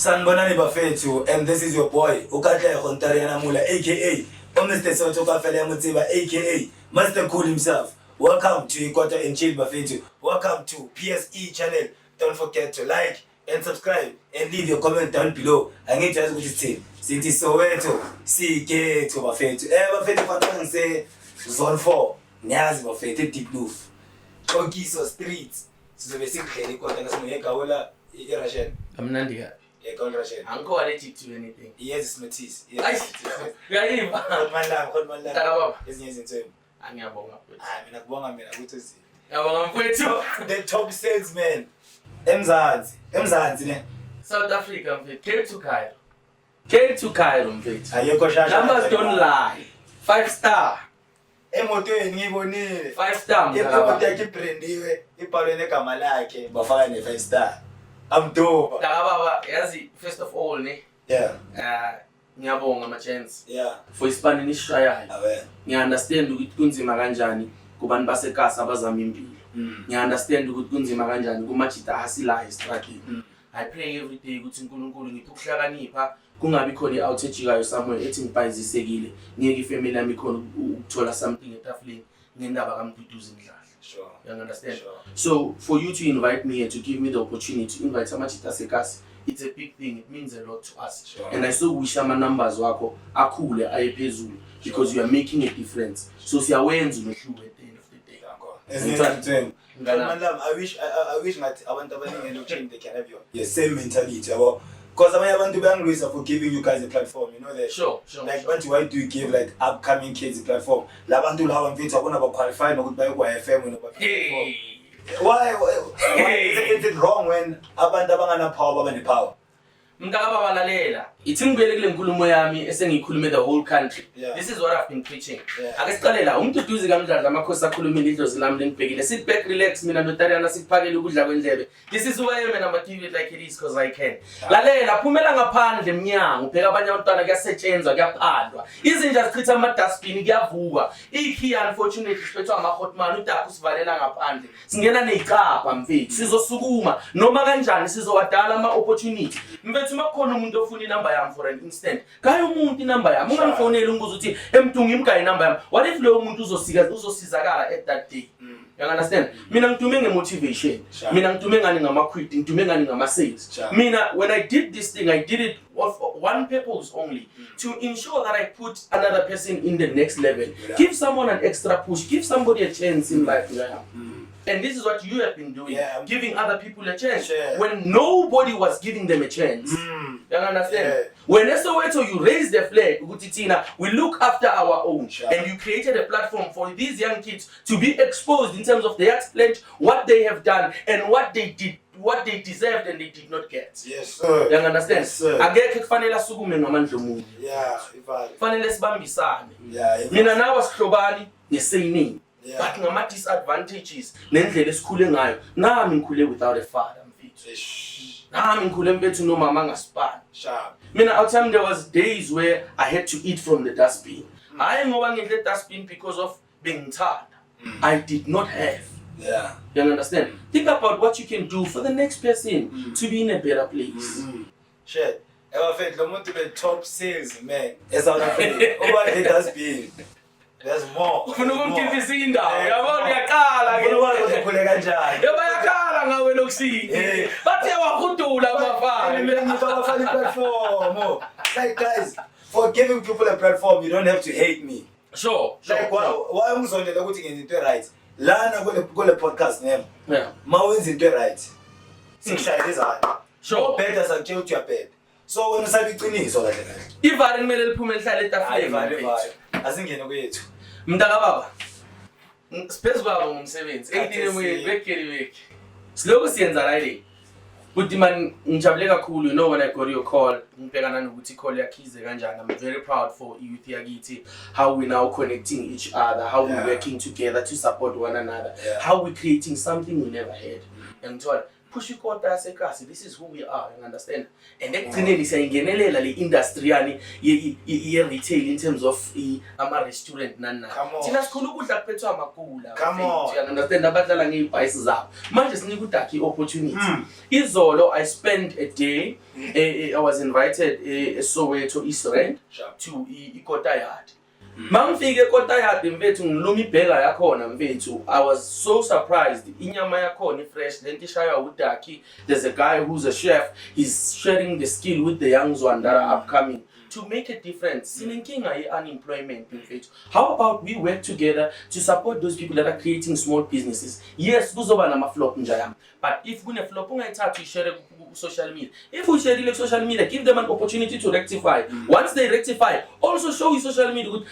Sanibonani bafethu, and this is your boy Ukatla Khontariana Mula aka Mr. Soweto Kafele Mutiba aka Master Cool himself. Welcome to Kota and Chill bafethu. Welcome to PSE channel. Don't forget to like and subscribe and leave your comment down below. Angithi ukuthi sithi Soweto siketo bafethu. Bafethu fanele ngise zone 4. Niyazi bafethu deep blue. Okiso streets. Sizobe sikhele kodwa ngasimuyegawela iRussian. Amnandi ka. Yeah, go Russian. Anko allergic to anything. Yes, it's Matisse. Yes. Uyayiva. Khona Baba. Ezinye izinto. Angiyabonga mfethu. Mina kubonga mina ukuthi uzi. Ngiyabonga mfethu. The top salesman. Emzansi ne. South Africa mfethu. Came to Cairo mfethu. Ayekho shasha. Numbers don't lie. 5 star. Emotweni ngibonile. 5 star. Imoto yakhe ibrandiwe, ibhalwe negama lakhe, bafaka ne 5 star. Amdoba. Baba, yazi first of all ne. Yeah. Ngiyabonga ama chance. Yeah. For isipani nishayayo. Awe. Ngiunderstand ukuthi kunzima kanjani kubantu basekasa abazama impilo. Ngiunderstand ukuthi kunzima kanjani kumajita hasila estrati. I pray every day ukuthi uNkulunkulu ngiphe ukuhlakanipha kungabi khona i-outage kayo somewhere ethi ngibhayizisekile ngeke ifamily yami khona ukuthola something etafuleni ngendaba kaMduduzi Mdladla. Sure. You understand? Sure. So for you to invite me and to give me the opportunity to invite amajita sekasi, it's a big thing. It means a lot to us. Sure. And I so wish ama numbers wakho akhule ayephezulu because you are making a difference. So siyawenza umehluko at the end of the day. I wish ngathi abantu abaningi lokuchange they can have your same mentality yabo. Because abanye abantu bayangilwisa for giving you guys a platform, you know that. Sure. Like why do you give like upcoming kids a platform? Labantu laba mfethu abona ba qualify nokuthi baye kwa FM no ba platform. Why is it wrong when abantu abangana power baba ne power? Mntaka balalela ithi ngibele kule nkulumo yami esengikhulume the whole country. Yeah. This is what I've been preaching. Yeah. Ake siqalela uMduduzi kaMdladla amakhosi akhulumile idlozi lami lengibhekile. Sit back, relax, mina notariana siphakele ukudla kwendlebe. This is why I'm gonna give it like it is because I can. Lalela phumela ngaphandle eminyango ubheka abanye abantwana kuyasetshenzwa kuyaphandwa. Izinja zichitha ama dustbin kuyavuka. Ikhi unfortunately sibethwa ama hotman udakho sivalela ngaphandle. Singena nezicapha mfethu. Sizosukuma noma kanjani sizowadala ama opportunity. Mfethu makukhona umuntu ofuna inamba yami for an instant. Kayo umuntu inamba yami. Ungangifonela unguze uthi emdungi imgayi inamba yami. What if lo muntu uzosizakala at that day? You understand? Mina ngitume ngemotivation. Mina ngitume ngani ngama Kwid, ngitume ngani ngama sales. Mina when I did this thing, I did it for one purpose only, to ensure that I put another person in the next level. Yeah. Give someone an extra push, give somebody a chance in life. Yeah. And this is what you have been doing, giving other people a chance when nobody was giving them a chance. You understand? Yeah. When Soweto you raised the flag, we look after our own, and you created a platform for these young kids to be exposed in terms of their talent, what they have done, and what they did, what they deserved and they did not get. Yes, sir. You understand? Yes, sir. Angeke kufanele asukume ngamandla omuntu. Yeah, kufanele sibambisane. Yeah. Mina nawe sihlobani nesayini. Yeah. But ngama disadvantages nendlela esikhule ngayo nami ngikhule without a father mfethu. Nami ngikhule mfethu nomama ngasipani. Sharp. Mina out time there was days where I had to eat from the dustbin. Hayi ngoba ngidle dustbin because of being tired. I did not have. Yeah. You understand? Think about what you can do for the next person to be in a better place. Shit. Bafethu lo muntu be top salesman eSouth Africa. Over the dustbin. There's more. Ufuna ukumkhiphisa indawo. Yabona uyaqala ke. Ufuna ukukhule kanjani? Yaba yakhala ngawe lokusini. Bathi yawahudula abafana. Mina ngifaka platform. Like guys, for giving people a platform, you don't have to hate me. Sure. Like why ungizondela ukuthi ngenza into right. Lana kule podcast name. Yeah. Mawenza into right. Sikushayela izandla. Sure. Better sakutshela ukuthi uyabheda. So wena usabe iqiniso kahle kahle. Ivari kumele liphume lihlale etafuleni. Asingene kwethu. Mntaka baba. Siphezulu kwabo ngomsebenzi. 18 emuye bekeli weki. Siloko siyenza la ile. But man ngijabule kakhulu, you know, when I got your call, ngibhekana nokuthi call yakhize kanjani. I'm very proud for youth yakithi, how we now connecting each other, how we working together to support one another, how we creating something we never had. And push ikota yasekhasi. This is who we are, you understand? And ekugcineni siyangenelela le industry yani ye retail in terms of ama restaurant nana. Thina sikhulu ukudla kuphethwe amakula. You understand? Abadlala ngeibhayisi zabo. Manje sinika udaki opportunity. Izolo I spent a day I was invited Soweto East Rand to ikota yard. Mangifike Kota yard mfethu ngiluma ibheka yakhona mfethu. I was so surprised. Inyama yakhona fresh lento ishaya udaki. There's a guy who's a chef. He's sharing the skill with the young ones that are upcoming to make a difference. Sinenkinga ye-unemployment mfethu. How about we work together to support those people that are creating small businesses? Yes, kuzoba nama flop njayam. But if kune flop ungayithatha uyishare ku social media. If we share it social media, give them an opportunity to rectify. Once they rectify, also show you social media good.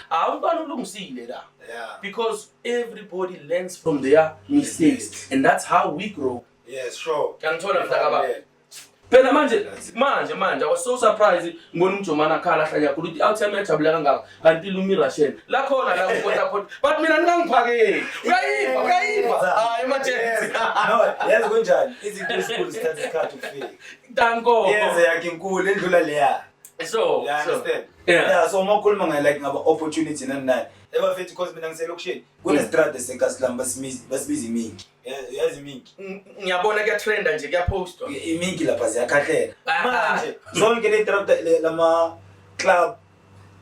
Because everybody learns from their mistakes, and that's how we grow. Yes, sure. Phela manje I was so surprised ngibona umjomana khala hlanya ukuthi awutheme ejabula kangaka kanti lumi Russian la khona la ukota but mina ningangiphakeli uyayiva hayi emergency no yazi kunjani izinto ezikhulu sithatha isikhathi ukufika danko yenze yakhe inkulu endlula leya so understand yeah so makhuluma ngayi like ngaba opportunity nani ebafethi because mina ngiselokishini kunestrade senkasilam basibiza iminki yazi iminki ngiyabona ke trend nje kuyapostwa iminki lapha ziyakhahlela manje zonke le trade lama club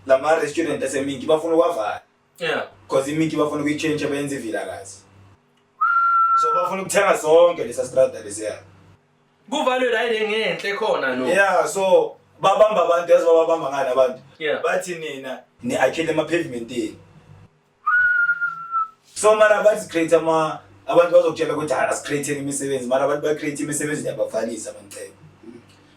lama restaurant aseminki bafuna ukwavala because iminki bafuna ukuyichange abenze ivilakazi so bafuna ukuthenga zonke lesa strade lesiya kuvalwe la ngenhle khona no yeah so babamba abantu yazibabamba ngani abantu bathi nina ni akhele ama pavement so mara bathi create ama abantu bazokutshela ukuthi as creating imisebenzi mara abantu ba create imisebenzi yabafanisa manje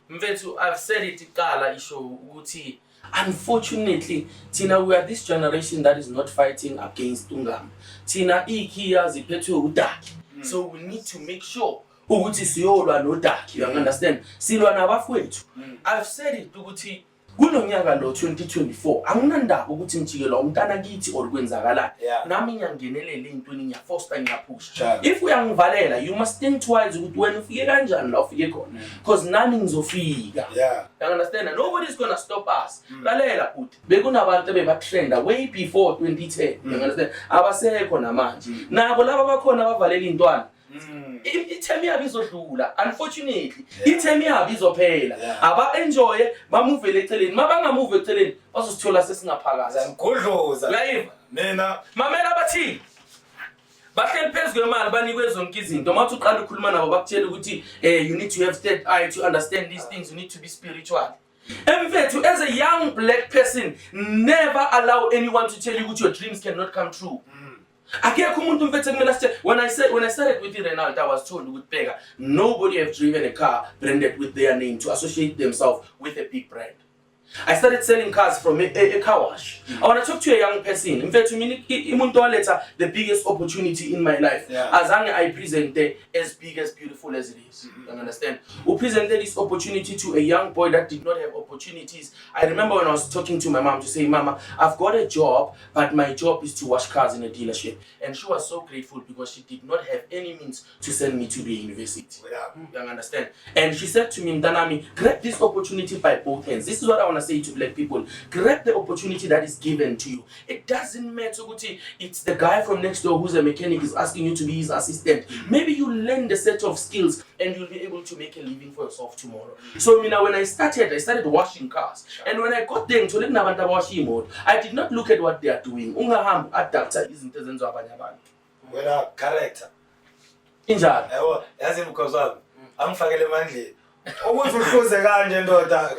mfethu I've said it iqala isho ukuthi unfortunately Tina we are this generation that is not fighting against ungam Tina ikhiya ziphethwe udaki so we need to make sure ukuthi siyolwa nodaki you understand silwa nabafowethu I've said it ukuthi kulonyaka lo 2024 anginandaba ukuthi ngijikela umntana kithi or kwenzakala nami ngiyangenelele intweni ngiyafoster ngiyapusha if uyangivalela you must think twice ukuthi wena ufike kanjani la ufike khona because nami ngizofika you understand and nobody's going to stop us lalela futhi bekunabantu ebebatrenda way before 2010 you understand abasekho namanje nabo laba bakhona bavalela intwana ithemi yabo izodlula unfortunately ithemi yabo izophela aba enjoy ba move eceleni mabanga move eceleni bazosithola sesingaphakazi ngidloza uyayiva mina mamela bathi bahleli phezulu kwemali banikwe zonke izinto mathi uqala ukukhuluma nabo bakutshela ukuthi you need to have third eye to understand these things you need to be spiritual mfethu as a young black person never allow anyone to tell you that your dreams cannot come true when I started with Renald, I was told with Pega, nobody have driven a car branded with their name to associate themselves with a big brand. I started selling cars from a car wash. I want to talk to a young person. In fact, the biggest opportunity in my life. As I presented as big as beautiful as it is. You understand? We presented this opportunity to a young boy that did not have opportunities. I remember when I was talking to my mom to say, Mama, I've got a job, but my job is to wash cars in a dealership. And she was so grateful because she did not have any means to send me to the university. You understand? And she said to me, Mdanami, grab this opportunity by both hands. This is what I want to say to black people. Grab the opportunity that is given to you. It doesn't matter it's the guy from next door who's a mechanic is asking you to be his assistant. Maybe you learn the set of skills and you'll be able to make a living for yourself tomorrow. So when I started washing cars. And when I got there I did not look at what they are doing. Wena character. Injani? Yazi mkhosana. Angifakele mandleni. Ukuthi uhluze kanje ndoda.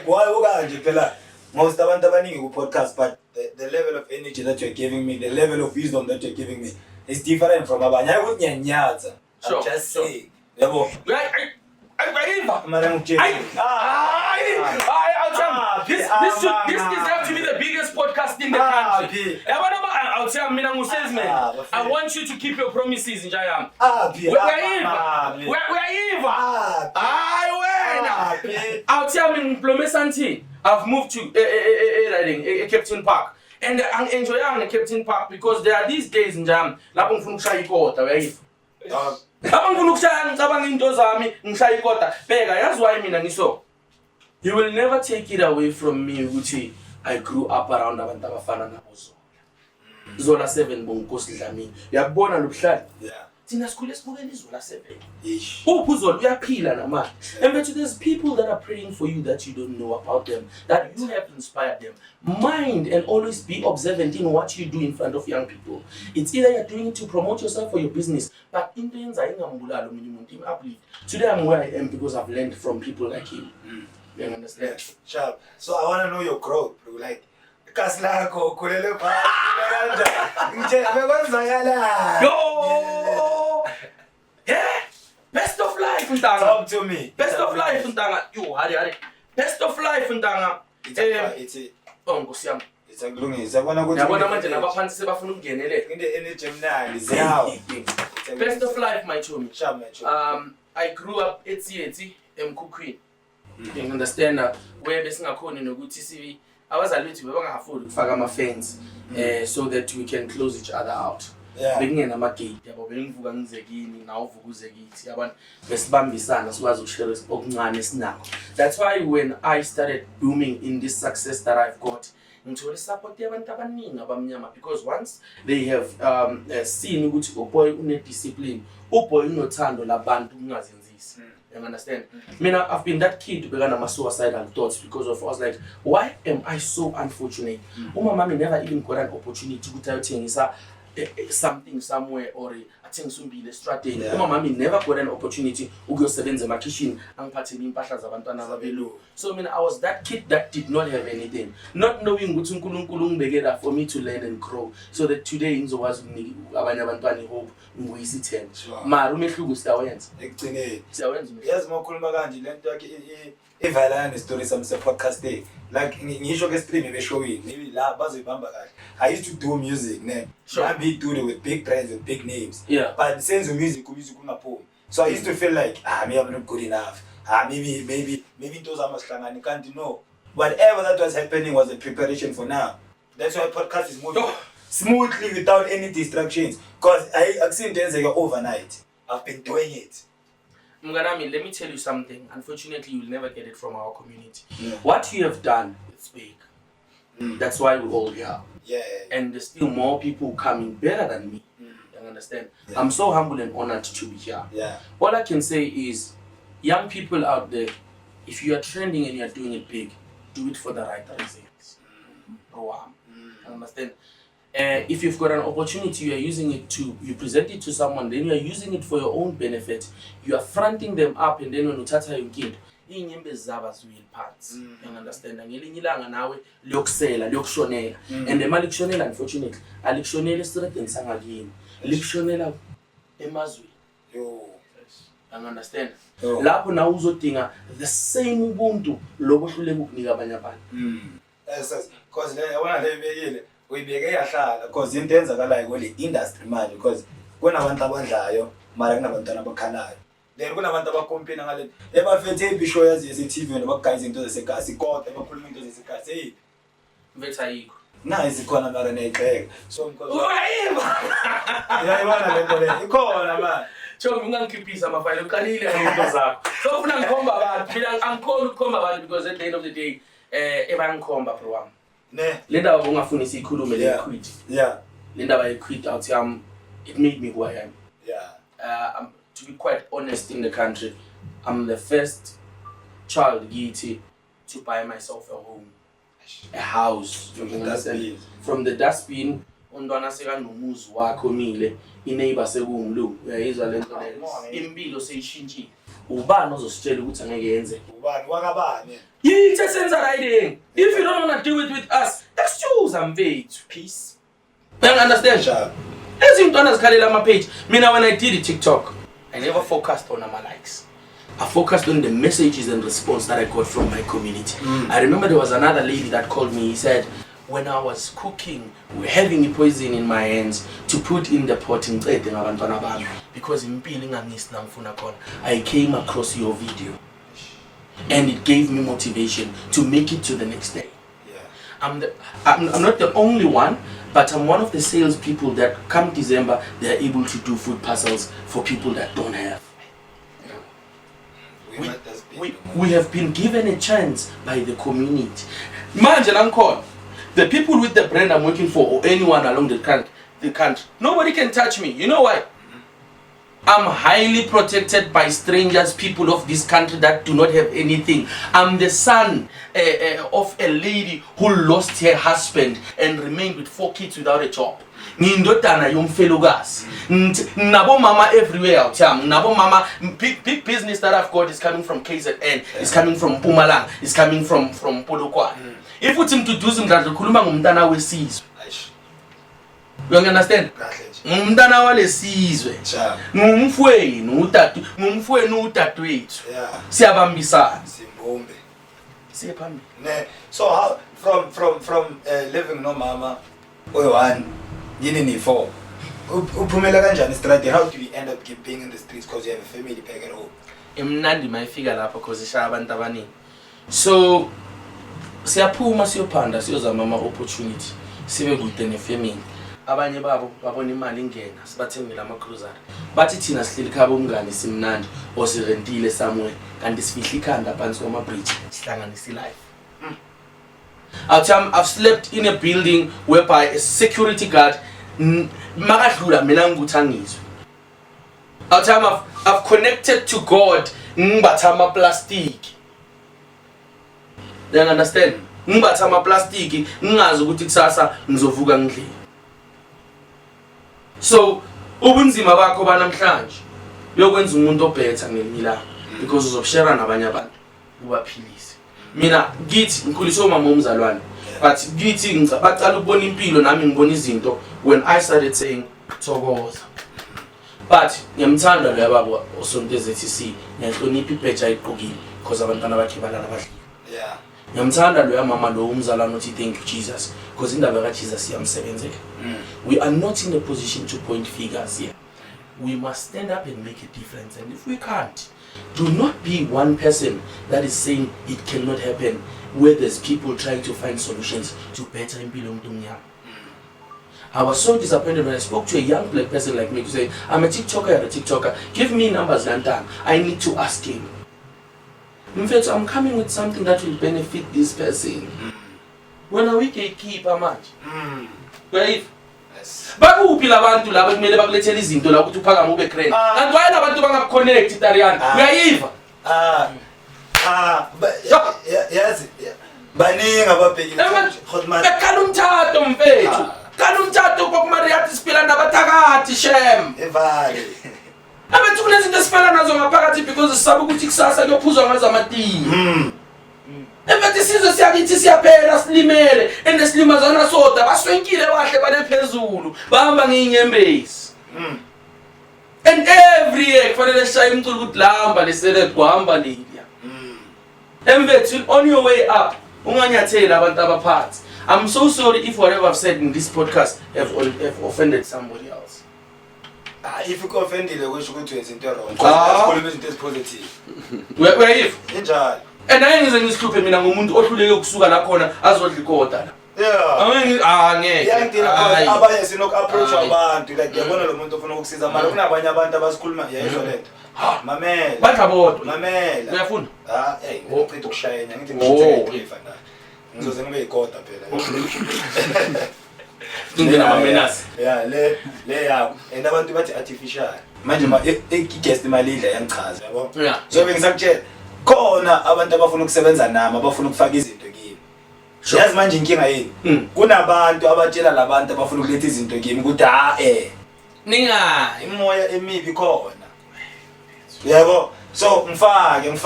Why ukanje phela? Most abantu abaningi ku podcast but the level of energy that you're giving me, the level of wisdom that you're giving me is different from abanye. Ukuthi nyanyatha. I'm just saying. Yabo. This deserves to be the biggest podcast in the country. I'll tell you, salesman. I want you to keep your promises in Jayam. I'll tell you, Implomesanti. I've moved to Captain Park. And I'm enjoying the Captain Park because there are these days in Jam. Abangifuna ukushaya ngicabanga into zami ngishaya ikota. Bheka yazi why mina ngiso. You will never take it away from me ukuthi I grew up around abantu abafana nabo Zola 7 bonkosi Dlamini. Uyabona lo buhlali? Yeah. Thina sikhule sibukela iZola 7. Uzola uyaphila namanje. And but there's people that are praying for you that you don't know about them, that you have inspired them. Mind and always be observant in what you do in front of young people. It's either you're doing it to promote yourself or your business, but into yenza ingambulalo mina umuntu uplift. Today I'm where I am because I've learned from people like you. You understand? Sharp. So I want to know your growth, bro. Like Kaslako, kulele pa, Yo! Yeah! Best of life, Ntanga. Talk to me. Best of life, Ntanga. Yo, hari. Best of life, Ntanga. It's a Nkosiyami. it's a gloomy. It's a one of Yabona manje nabaphansi sebafuna ukungenele. In the Gemini, zao. Best of life, my chumi. Sharp, my chum. I grew up eti emkhukhwini. You understand where besingakhona nokuthi sivi abazali bethu bebangafuni ukufaka ama-fence so that we can close each other out. Bekungena ama-gate yabo bengivuka ngizekini nawe uvuka uzekithi abantu besibambisana sikwazi ukushare okuncane esinakho. That's why when I started booming in this success that I've got, ngithole support yabantu abaningi abamnyama because once they have seen ukuthi uboy une-discipline, uboy unothando labantu ungazenzisi. You understand? I've been that kid to begin my suicidal thoughts because of I was like, why am I so unfortunate? My mommy never even got an opportunity to go to something somewhere or I think soon be the strategy. My mommy never got an opportunity to go in my kitchen and so I was that kid that did not have anything, not knowing what for me to learn and grow, so that today in the was hope we see 10. Ma rumehluko siyawenza. Siyawenza. Yes, mokhuluma kanje lento yakhe evalana story some podcast day. Like ngisho ke stream ebeshowini, maybe la bazoyibamba kahle. I used to do music, ne. I be doing it with big brands and big names. Yeah. But since the music ungaphumi. So I used to feel like maybe I'm not good enough. Maybe those are maslangani can't know. Whatever that was happening was a preparation for now. That's why podcast is moving smoothly without any distractions. Because I've seen things like overnight. I've been doing it. Mganami, let me tell you something. Unfortunately, you'll never get it from our community. What you have done is big. That's why we're all here. Yeah. And there's still more people coming better than me. You understand? Yeah. I'm so humble and honored to be here. Yeah. All I can say is, young people out there, if you are trending and you are doing it big, do it for the right reasons. You understand? If you've got an opportunity, you are using it you present it to someone, then you are using it for your own benefit. You are fronting them up, and then when you touch your kid, inyembe zaba ziwil parts. You understand? Ngelinye ilanga nawe liyokusela, liyokushonela. And the malikushonela, unfortunately, alikushonela esireteni sangakini. Likushonela emazweni. Yo. You understand? Lapho na uzodinga the same ubuntu lokuhluleka ukunika abanye abantu. Yes, because yabona le bekile uyibeke yahlala because into enzakalayo kule industry manje because kunabantu abadlayo mara kunabantwana abakhalayo. Then kunabantu abakompina ngale ebafethe ibisho yazi yesi-TV nabaguys into zesekasi Kota abakhuluma into zesekasi hey mfethu ayikho na izikhona mara neyibheka so uyayiba yayibona lento le ikhona manje Chomi ungangikhiphisa amafayile uqalile ngezinto zakho. So ufuna ngikhomba abantu, mina angikhona ukukhomba abantu because at the end of the day ebangikhomba bro wami. Ne. Le ndaba ungafuni siyikhulume le Kwid. Yeah. Le ndaba yeQuid out it made me who I am. Yeah. To be quite honest in the country, I'm the first child to buy myself a home, a house. From the dustbin. Undwana sekanomuzi wakho mile ineighbor sekungulu uyayizwa lento le impilo seyishintshile ubani ozositshela ukuthi angeke yenze ubani wakabani yithi senza riding if you don't want to do it with us let's choose mfethu peace you understand sharp ezintwana zikhalela ama page mina when I did TikTok I never focused on my likes. I focused on the messages and response that I got from my community. I remember there was another lady that called me. He said, when I was cooking, we were having a poison in my hands to put in the pot in because I came across your video and it gave me motivation to make it to the next day. I'm not the only one, but I'm one of the salespeople that come December they are able to do food parcels for people that don't have. We have been given a chance by the community. Manje Lankon, the people with the brand I'm working for, or anyone along the country, nobody can touch me. You know why? I'm highly protected by strangers, people of this country that do not have anything. I'm the son of a lady who lost her husband and remained with 4 kids without a job. Ngindodana yomfelokazi. Nabo mama everywhere out here. Nabo mama, big business that I've got is coming from KZN, is coming from Mpumalanga, is coming from Polokwane. If uthi Mduduzi Mdladla khuluma ngomntana wesizwe. You understand? Ngumntana walesizwe. Ngumfweni udadewethu. Siyabambisana. Simbombe. Siyaphambili. So how from living no mama oy1 yini ni 4 uphumela kanjani strategy? How do you end up being in the streets because you have a family back at home? Emnandi mayifika lapho because ishaya abantu abaningi. So siyaphuma siyophanda siyozama ama opportunity sibe kude nefamily. Abanye babo babona imali ingena sibathengile ama cruiser. Bathi thina sihleli khaba umngani simnandi osirentile somewhere kanti sifihla ikhanda phansi kwama bridge sihlanganisa life. I've slept in a building whereby a security guard makadlula mina ngikuthangizwe. I've connected to God ngibathama plastic. Do you understand? Ngibathama plastic ngingazi ukuthi kusasa ngizovuka ngidlile. So ubunzima bakho banamhlanje yokwenza umuntu obhetha ngelimila because uzoshare nabanye abantu ubaphilise. Mina ngithi ngikhuliswe umama omzalwane but ngithi ngicabacala ukubona impilo nami ngibona izinto when I started saying thokoza. But ngiyamthanda lo yababa osonteze ethi ngiyahlonipha ibheja ayigqokile because abantwana bakhe balala badlile. Yeah. Ngiyamthanda lo yamama lo umzalwane uthi thank you Jesus because indaba ka Jesus iyamsebenzela. We are not in a position to point figures here. We must stand up and make a difference, and if we can't, do not be one person that is saying it cannot happen where there's people trying to find solutions to better impilo yomuntu omnyama. I was so disappointed when I spoke to a young black person like me to say, I'm a TikToker, give me numbers Lantan. I need to ask him. In fact, I'm coming with something that will benefit this person. When are we gatekeeper much? Right? Bakuphi labantu laba kumele bakulethele izinto la ukuthi uphakama ube crane. Kanti wayela abantu bangaconnect Italian. Uyayiva? Yes. Baningi ababhekile. Bekhala umthatho mfethu. Kala umthatho kokumari yathi siphila nabathakathi shem. Evale. Abethu kunezinto esifana nazo ngaphakathi because sisaba ukuthi kusasa kuyophuzwa ngazo amatiye. Embethi sizwe siyakithi siyaphela silimele enesilimazana soda baswenkile bahle banephezulu bahamba ngeinyembezi. And every year kufanele shaya umculo ukuthi lamba lesele kuhamba liya. Embethi on your way up unganyathela abantu abaphansi. I'm so sorry if whatever I've said in this podcast have offended somebody else. If you offended kusho ukuthi wenza into wrong. Asikhulume izinto ezipositive. Where if? Enjalo. And ayengize ngisihlupe mina ngomuntu ohluleke ukusuka la khona azodla ikota la. Yeah. Ngeke. Yangidina abanye sinoku approach abantu like yabona lo muntu ofuna ukusiza mara kunabanye abantu abasikhuluma yayizwa lento. Mamela. Bathabo. Mamela. Uyafuna? Hey, ngicela ukushayela ngithi ngishayela ifana. Ngizoze ngibe ikota phela. Ngina mamenasi. Yeah, le yakho. And abantu bathi artificial. Manje guest imali idla yangichaza yabo. Yeah. So bengisakutshela khona abantu abafuna ukusebenza nami abafuna ukufaka izinto kimi. Yazi manje inkinga yini? Kunabantu abatshela labantu abafuna ukuletha izinto kimi ukuthi ninga imoya emibi khona. Yabo. So ngifake.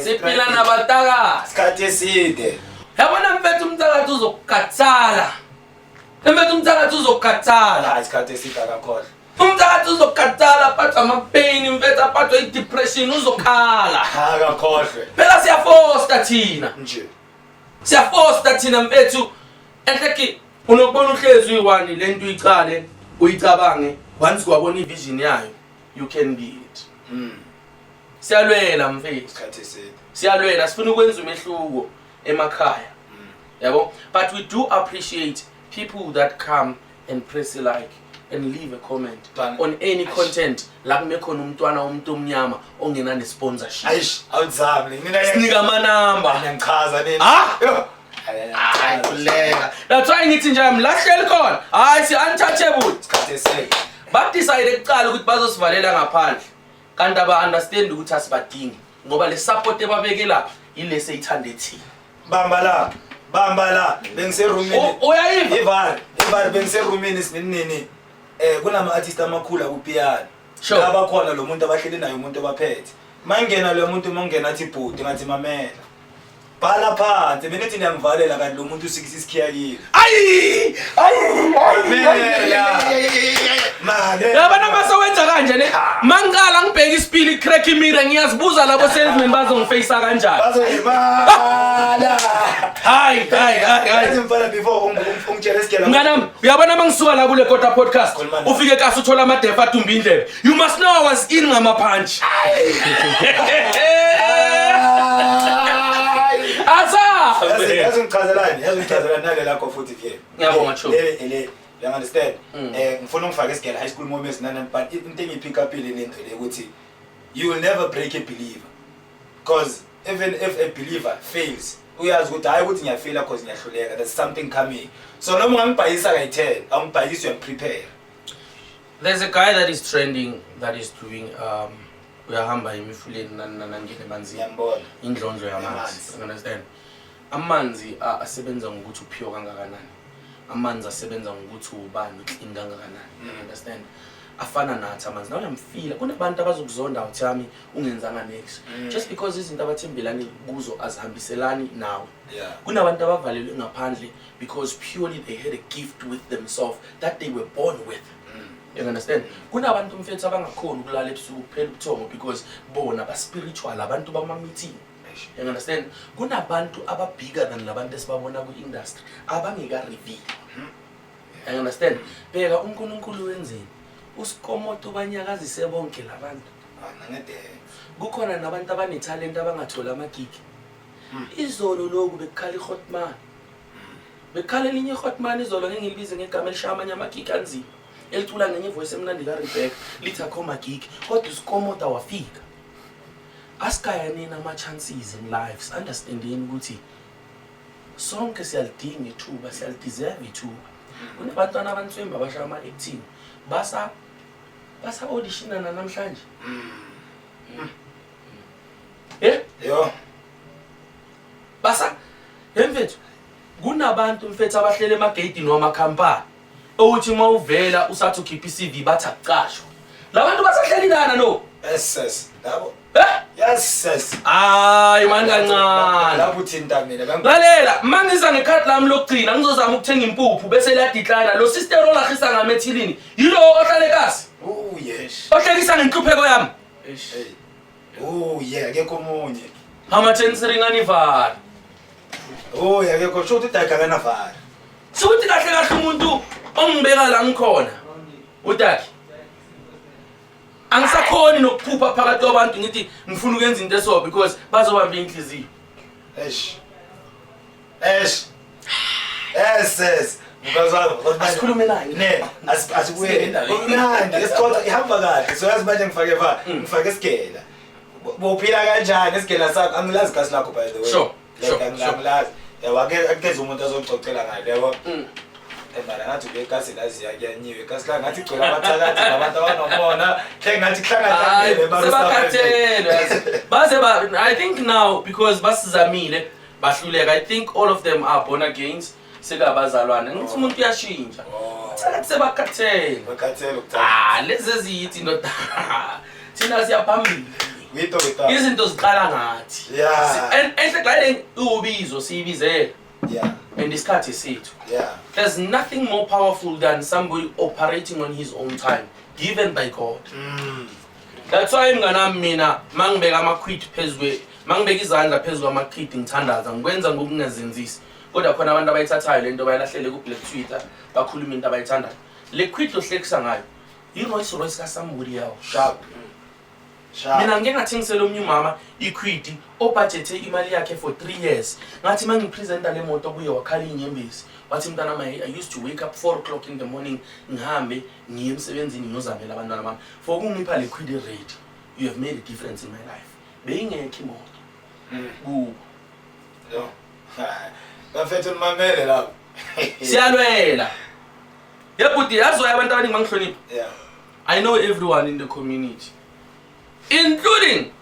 Siphila nabataka. Isikhathi eside. Yabona mfethu umthakathi uzokukatsala. Embethi umthakathi uzokukatsala. Isikhathi eside akakhohle. Umthakathi uzokukatsala aphathwa ama-pain mfethu aphathwa i-depression uzokhala. Akakhohle. Phela siyafosta thina. Nje. Siyafosta thina mfethu. Enhleki unokubona uhlezi uyiwani lento uyicale uyicabange once kwabona ivision yayo you can be it. Siyalwela mfethu. Isikhathi eside. Siyalwela sifuna ukwenza umehluko emakhaya. yabo. But we do appreciate people that come and press a like and leave a comment on any content la kumekhona umntwana umuntu omnyama ongena ne sponsorship. Aish, awuzami mina sinika amanamba ngichaza nini. Hayi kuleka. That's why ngithi nje mlahleli khona. Hayi si untouchable. Isikhathi eseke. Ba decide ekuqala ukuthi bazosivalela ngaphandle. Kanti aba understand ukuthi asibadingi ngoba le support ebabekela ile seyithande thina. Bamba la bengise roomini. Uyayiva? Ivar bengise roomini sinini. Kunama artist amakhulu akupiano. Sure. Abakhona lo muntu abahleli naye umuntu obaphethe. Mangena lo muntu mongena athi bhuti ngathi mamela. Bhala phansi benithi niyamvalela kanti lo muntu usikisa isikhiyakile. Ayi! Mane. Yabona masewenza kanje ne. Mangala ngibheka isipili crack mirror ngiyazibuza labo salesman bazongifacea kanjani. Bazoyibala. Hayi. Yazi mfana before ungitshela isikela. Nganami uyabona mangisuka la kule Kota podcast ufike kasi uthola amadefa athumba indlebe. You must know I was in ngama punch. Yazi ngichazelani nalela kho futhi ke. Ngiyabonga Chu. You understand? Ngifuna ungifake isigela high school moments nana but into engipick up ile lento le ukuthi you will never break a believer. Because even if a believer fails, uyazi ukuthi hayi ukuthi ngiyafela because ngiyahluleka, there's something coming. So noma ngangibhayisa kayi10, angibhayisi prepare. There's a guy that is trending that is doing uyahamba emifuleni nangene emanzini. Ngiyambona. Indlondlo yamanzi. You understand? Amanzi asebenza ngokuthi uphiyo kangakanani. Amanzi asebenza ngokuthi ubani uclean kangakanani. You understand? Afana nathi amanzi. Nawe uyamfila kunabantu abazokuzonda uthi yami ungenzanga next. Just because izinto abathembelani kuzo azihambiselani nawe. Yeah. Kunabantu abavalelwe ngaphandle because purely they had a gift with themselves that they were born with. You understand? Kunabantu mfethu abangakhona ukulala ebusuku kuphela ubuthongo because bona ba spiritual abantu bama meeting. You understand? Kunabantu aba bigger than labantu esibabona ku industry abangeka reveal. You understand? Beka uNkulunkulu wenzeni? Usikomoto banyakazise bonke labantu. Ngede. Kukhona nabantu abane talent abangathola amagigi. Izolo lokhu bekhala iHotman. Bekhala elinye iHotman izolo ngengilibize ngegama elishaya amanye amagigi anzima. Elithula ngenye voice emnandi ka Rebecca lithi akhoma gig kodwa usikomoda wafika. Asikaya nina ama chances in lives understanding ukuthi sonke siyalidinga ithuba siyalideserve ithuba. Kunabantwana abantswemba abashaya ama 18 basa auditiona namhlanje. Yo. Basa emfethu kunabantu mfethu abahlele emagate noma company. Uthi mawuvela usathi ukhipha iCV bathi akucashwa. Labantu basahleli lana no. Yes. Labo. Yes. Hayi manje kancane. Lapho uthinta mina lalela mangiza ngecard lami lokugcina ngizozama ukuthenga impuphu bese la decline lo sister olakhisa ngamethilini yilo ohlale kasi. Oh yes. Ohlekisa ngenhlupheko yami. Oh yeah akekho umunye. Amathensering vala. Oh yeah akekho show ukuthi ayikakana vala. Suthi kahle umuntu ongibeka la ngikhona. Utakhi. Angisakhoni nokuphupha phakathi kwabantu ngithi ngifuna ukwenza into eso because bazobamba inhliziyo. Yes. Because asikhulume naye. Ne, asibuye. Umnandi esixoxa ihamba kahle. So yazi manje ngifake isigela. Bophila kanjani isigela sakho? Angilazi kasi lakho by the way. Sure. Angilazi. Yabake akeze umuntu azococela ngale yabo. Mara ngathi bekasi lazi yakanyiwe kasi la ngathi gcwele abathakathi nabantu abanomona ngathi kuhlanganele baze I think now because basizamile bahluleka I think all of them are born again sekabazalwane ngithi umuntu uyashintsha thakathi sebakhathele ukuthatha lezi eziyithi ndoda thina siyaphambili witho izinto ziqala ngathi enhle gliding ubizo siyibizela and isikhathi sethu. There's nothing more powerful than somebody operating on his own time given by God. That's why mnganami mina mangibeka amaQuid phezwe mangibeka izandla phezwe kwamaQuid ngithandaza ngikwenza ngokungazenzisi kodwa khona abantu abayithathayo lento bayilahlele ku Black Twitter bakhuluma into abayithandayo le Quid lohlekisa ngayo i Rolls Royce ka somebody else sharp mina ngeke ngathengisela omnye umama iQuid obudget imali yakhe for 3 years ngathi mangipresenta le moto kuye wakhala inyembezi wathi mntana I used to wake up 4 o'clock in the morning ngihambe ngiye emsebenzini ngiyozamela abantwana bami for kungipha le Kwid rate you have made a difference in my life beyingekho imoto ku yo bafethu nimamele lapho siyalwela yebhuti yazoya abantu abaningi bangihlonipha yeah I know everyone in the community including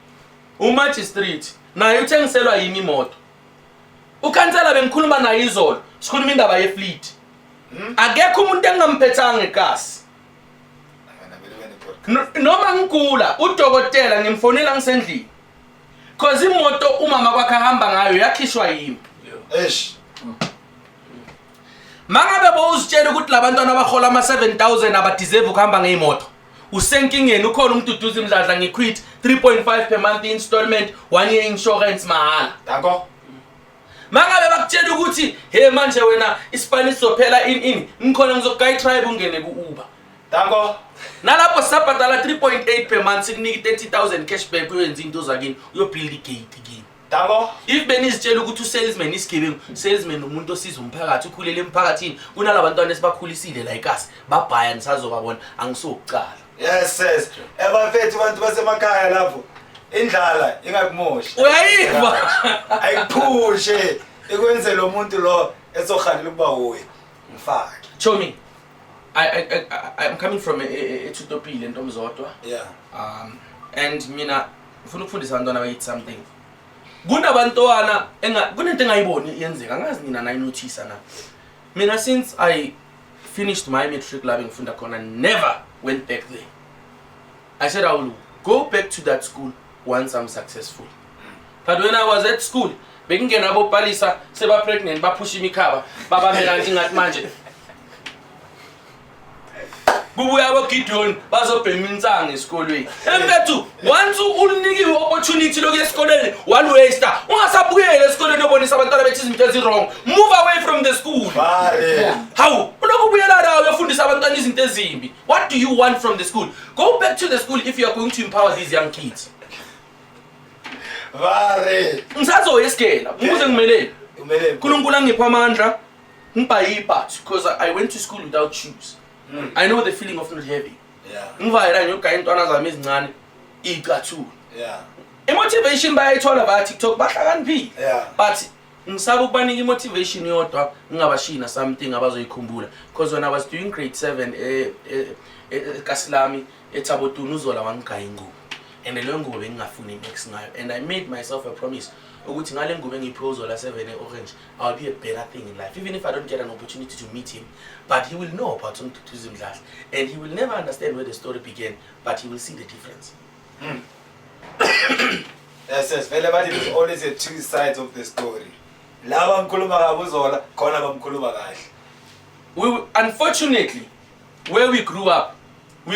umagistrate naye uthengiselwa yimi imoto ukhansela bengikhuluma naye izolo sikhuluma indaba yefleet akekho umuntu engamphethanga eGasi noma ngikula udokotela ngimfonela ngisendlini cause imoto umama kwakhe ahamba ngayo yakhishwa yimi mangabe bowuzitshela ukuthi labantwana abahola ama 7,000 abadeserve ukuhamba ngeimoto usenkingeni ukhona Mduduzi Mdladla ngeQuid 3.5 per month installment 1 year insurance mahala danko mangabe bakutshela ukuthi hey manje wena iSpanish sophela in ngikhona ngizoguide tribe ungene ku Uber danko nalapho sabhadala 3.8 per month sikunike 30,000 cashback uyenza into zakini uyobuild igate kini danko if benizitshela ukuthi usalesman isigebengu salesman umuntu osiza umphakathi ukhulele emphakathini kunalabantwana esibakhulisile like us babhaya nisazobabona angisokucala yes ebafethu abantu basemakhaya lapho indlala ingakumoshi uyayiva ayiphushe ikwenze lo muntu lo esohanela ukuba uwe mfaki Chomi I'm coming from a tutopile ntomzodwa yeah and mina ufuna ukufundisa abantwana bayithi something kunabantwana kunento engayiboni yenzeka ngazi nina nayi notice na mina since I finished my matric lab ngifunda khona never went back there I said I will go back to that school once I'm successful but when I was at school bekungena abopalisa seba pregnant baphusha imikhaba babamela ngathi manje kubuya aboGideon bazobhema insanga esikolweni emfethu once ulinikiwe opportunity lokho esikoleni one waste ungasabuyele esikoleni ubonisa abantwana bethi izinto ezi wrong move away from the school how ulokubuyela la uyofundisa abantwana izinto ezimbi what do you want from the school go back to the school if you are going to empower these young kids ngisazoyeskela ukuze ngimelele uNkulunkulu angipha amandla ngibhayipa because I went to school without shoes I know the feeling of not heavy ngivayela ngiyogaya intwana zami ezincane iqathu motivation bayayithola via TikTok bahlakaniphile but ngisaba ukubanika motivation yodwa ngingabashina something abazoyikhumbula because when I was doing grade 7 eKasilami eThabotuni uzola wangigaya ingubo and leyo ngubo bengingafuni next ngayo and I made myself a promise ukuthi ngale ngubo engiphozo la 7 orange I'll be a better thing in life even if I don't get an opportunity to meet him but he will know about Mduduzi Mdladla and he will never understand where the story began but he will see the difference yes vele bathi there's always a two sides of the story laba mkhuluma kabuzola khona bamkhuluma kahle unfortunately where we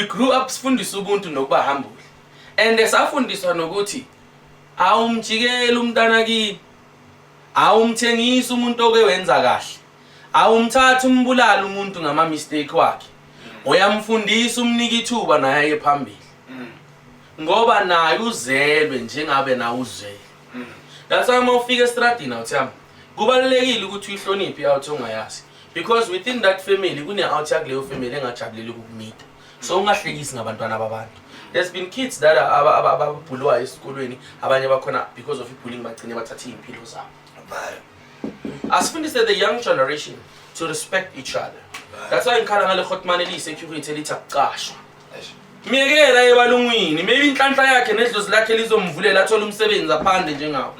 grew up sifundisa ubuntu nokuba humble and esafundiswa nokuthi awumjikela umntana kini awumthengisa umuntu okwenza kahle awumthatha umbulala umuntu ngama mistake wakhe uyamfundisa umnika ithuba naye phambili ngoba naye uzelwe njengabe na uzwele that's why uma ufika estradini awuthamba kubalekile ukuthi uyihloniphe awuthi ungayazi because within that family kune out yakuleyo family engajabuleli ukukumita so ungahlekisi ngabantwana babantu there's been kids that ababhulwa esikolweni abanye bakhona because of bullying bagcine bathatha impilo zabo asifundise the young generation to respect each other that's why ngikhala ngale khotmane li security lithi akucashwa miyekela ebalungwini maybe inhlanhla yakhe nedlozi lakhe lizomvulela athola umsebenzi aphande njengawo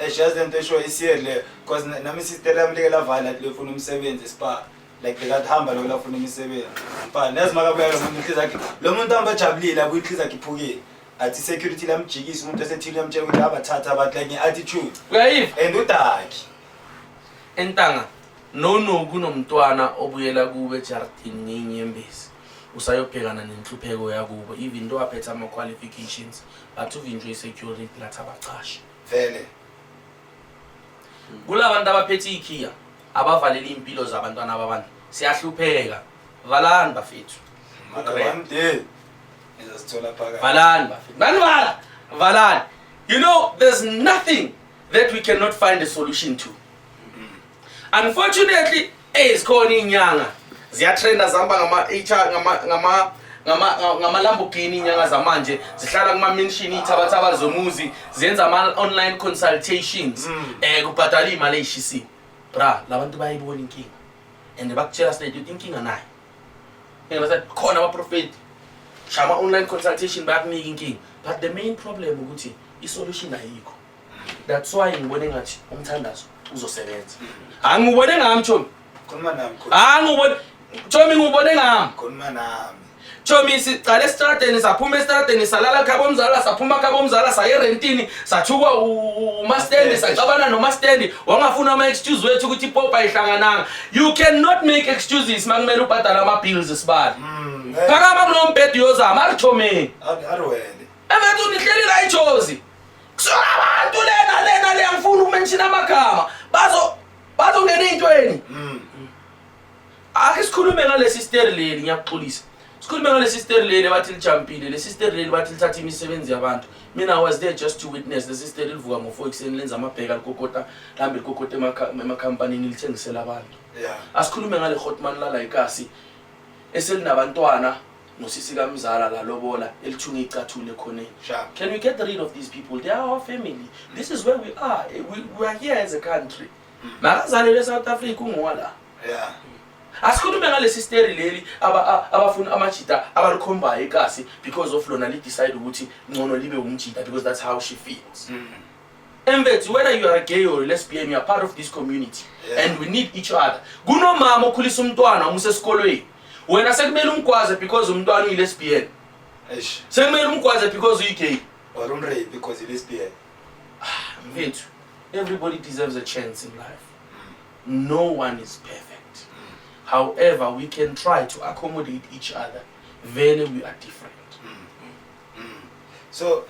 just into esho isiyele because nami sister yami lekela vala lefuna umsebenzi spa like bekahamba lo lafuna imisebenzi but nezimakabuya lo muntu inhliziyo yakhe lo muntu amba jabulile abuye inhliziyo yakhe iphukile athi security lamjikisa umuntu esethile yamtshela ukuthi abathatha abantu like attitude uyayiva and udaki entanga no kunomntwana obuyela kube jardini ngenyembezi usayobhekana nenhlupheko yakubo even though aphethe ama qualifications but uvinjwe security latha abaqashi vele kulabantu abaphethe ikhiya abavalele impilo zabantwana babantu siyahlupheka valani bafethu one day Valani. You know, there's nothing that we cannot find a solution to. Unfortunately, it's called inyanga. Ziyatrenda zihamba ngama Lamborghini inyanga zamanje zihlala kuma mansion ithabathaba zomuzi zenza ama online consultations kubhadala imali eyishisi. Bra, labantu bayibona inkinga. And bakutshela state you thinking anayo. And I said, khona ama prophet. Shama online consultation bakunika inkinga. But the main problem ukuthi isolution ayikho. That's why ngibone ngathi umthandazo uzosebenza. Angibone ngami Chomi. Khuluma nami. Angibone Chomi ngibone ngami. Khuluma nami. Chomi siqale estradeni saphuma estradeni salala khabo omzala saphuma khabo omzala saye rentini sathukwa umastendi sacabana nomastendi wangafuna ama excuse wethu ukuthi ipopa ayihlangananga. You cannot make excuses makumele ubhadala ama bills esibali. Phakama kunombhedi yozama arichomeni. Ariwele. Evethu nihleli la ijozi. Kusuka abantu lena le angifuna ukumention amagama. Bazongena intweni. Ake sikhulume ngale sister leli ngiyaxolisa. Sikhulume ngale sister leli bathi lichampile. Le sister leli bathi lithatha imisebenzi yabantu. Mina I was there just to witness the sister livuka ngo4 ekseni lenza amabheka likokota lambe likokota emakhampanini lithengisela abantu. Yeah. Asikhulume ngale Hotman la ikasi eselinabantwana nosisi kamzala la lobola elithunga icathule khona. Can we get rid of these people? They are our family. This is where we are. We are here as a country. Makazalele South Africa ungwala. Yeah. Asikhulume ngale sister leli abafuna amajita abalikhombayo ikasi because of lona li decide ukuthi ngcono libe umjita because that's how she feels. Embethi, whether you are gay or lesbian, you are part of this community. Yeah. And we need each other. Kunomama okhulisa umntwana umuse esikolweni. Wena sekumele umgwaze because umntwana uyi lesbian. Eish. Sekumele umgwaze because uyi gay. Or umrape because uyi lesbian. Mfethu, everybody deserves a chance in life. No one is perfect. However, we can try to accommodate each other. Vele we are different. So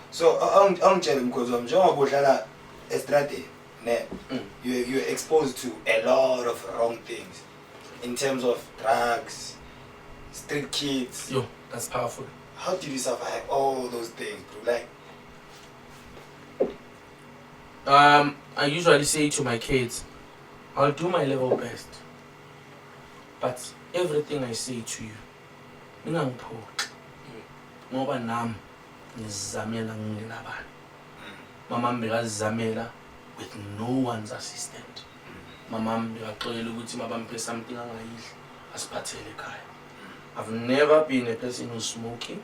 angitshela because njengoba udlala estrade ne you're exposed to a lot of wrong things in terms of drugs, street kids. Yo, that's powerful. How did you survive all those things, bro? Like I usually say to my kids, I'll do my level best. But everything I say to you, ngingangiphoqi. Ngoba nami ngizamela nginabani. Mama mbekazizamela with no one's assistant. Mama mbekaxolela ukuthi mabampe something angayidli asiphathele ekhaya. I've never been a person who's smoking.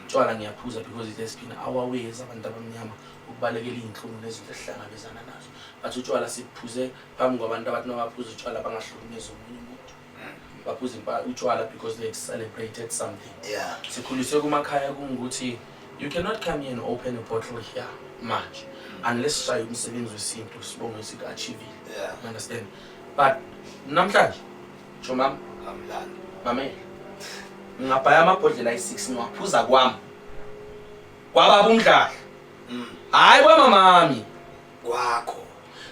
Tshwala ngiyaphuza because it has been our ways abantu abamnyama ukubalekela inhlungu nezinto esihlangabezana nazo. But utshwala siphuze phambi kwabantu abathi nabaphuza utshwala bangahlukumeza omunye umuntu. Baphuza utshwala because they celebrated something. Yeah. Sikhuliswe kumakhaya kungukuthi you cannot come here and open a bottle here much unless shaye umsebenzi wesintu sibonge sika-achieve. Yeah. You understand? But namhlanje Chomam amlala mame ngingabhaya amabhodlela ayi6 ngiwaphuza kwami kwababa uMdladla hayi kwamamami kwakho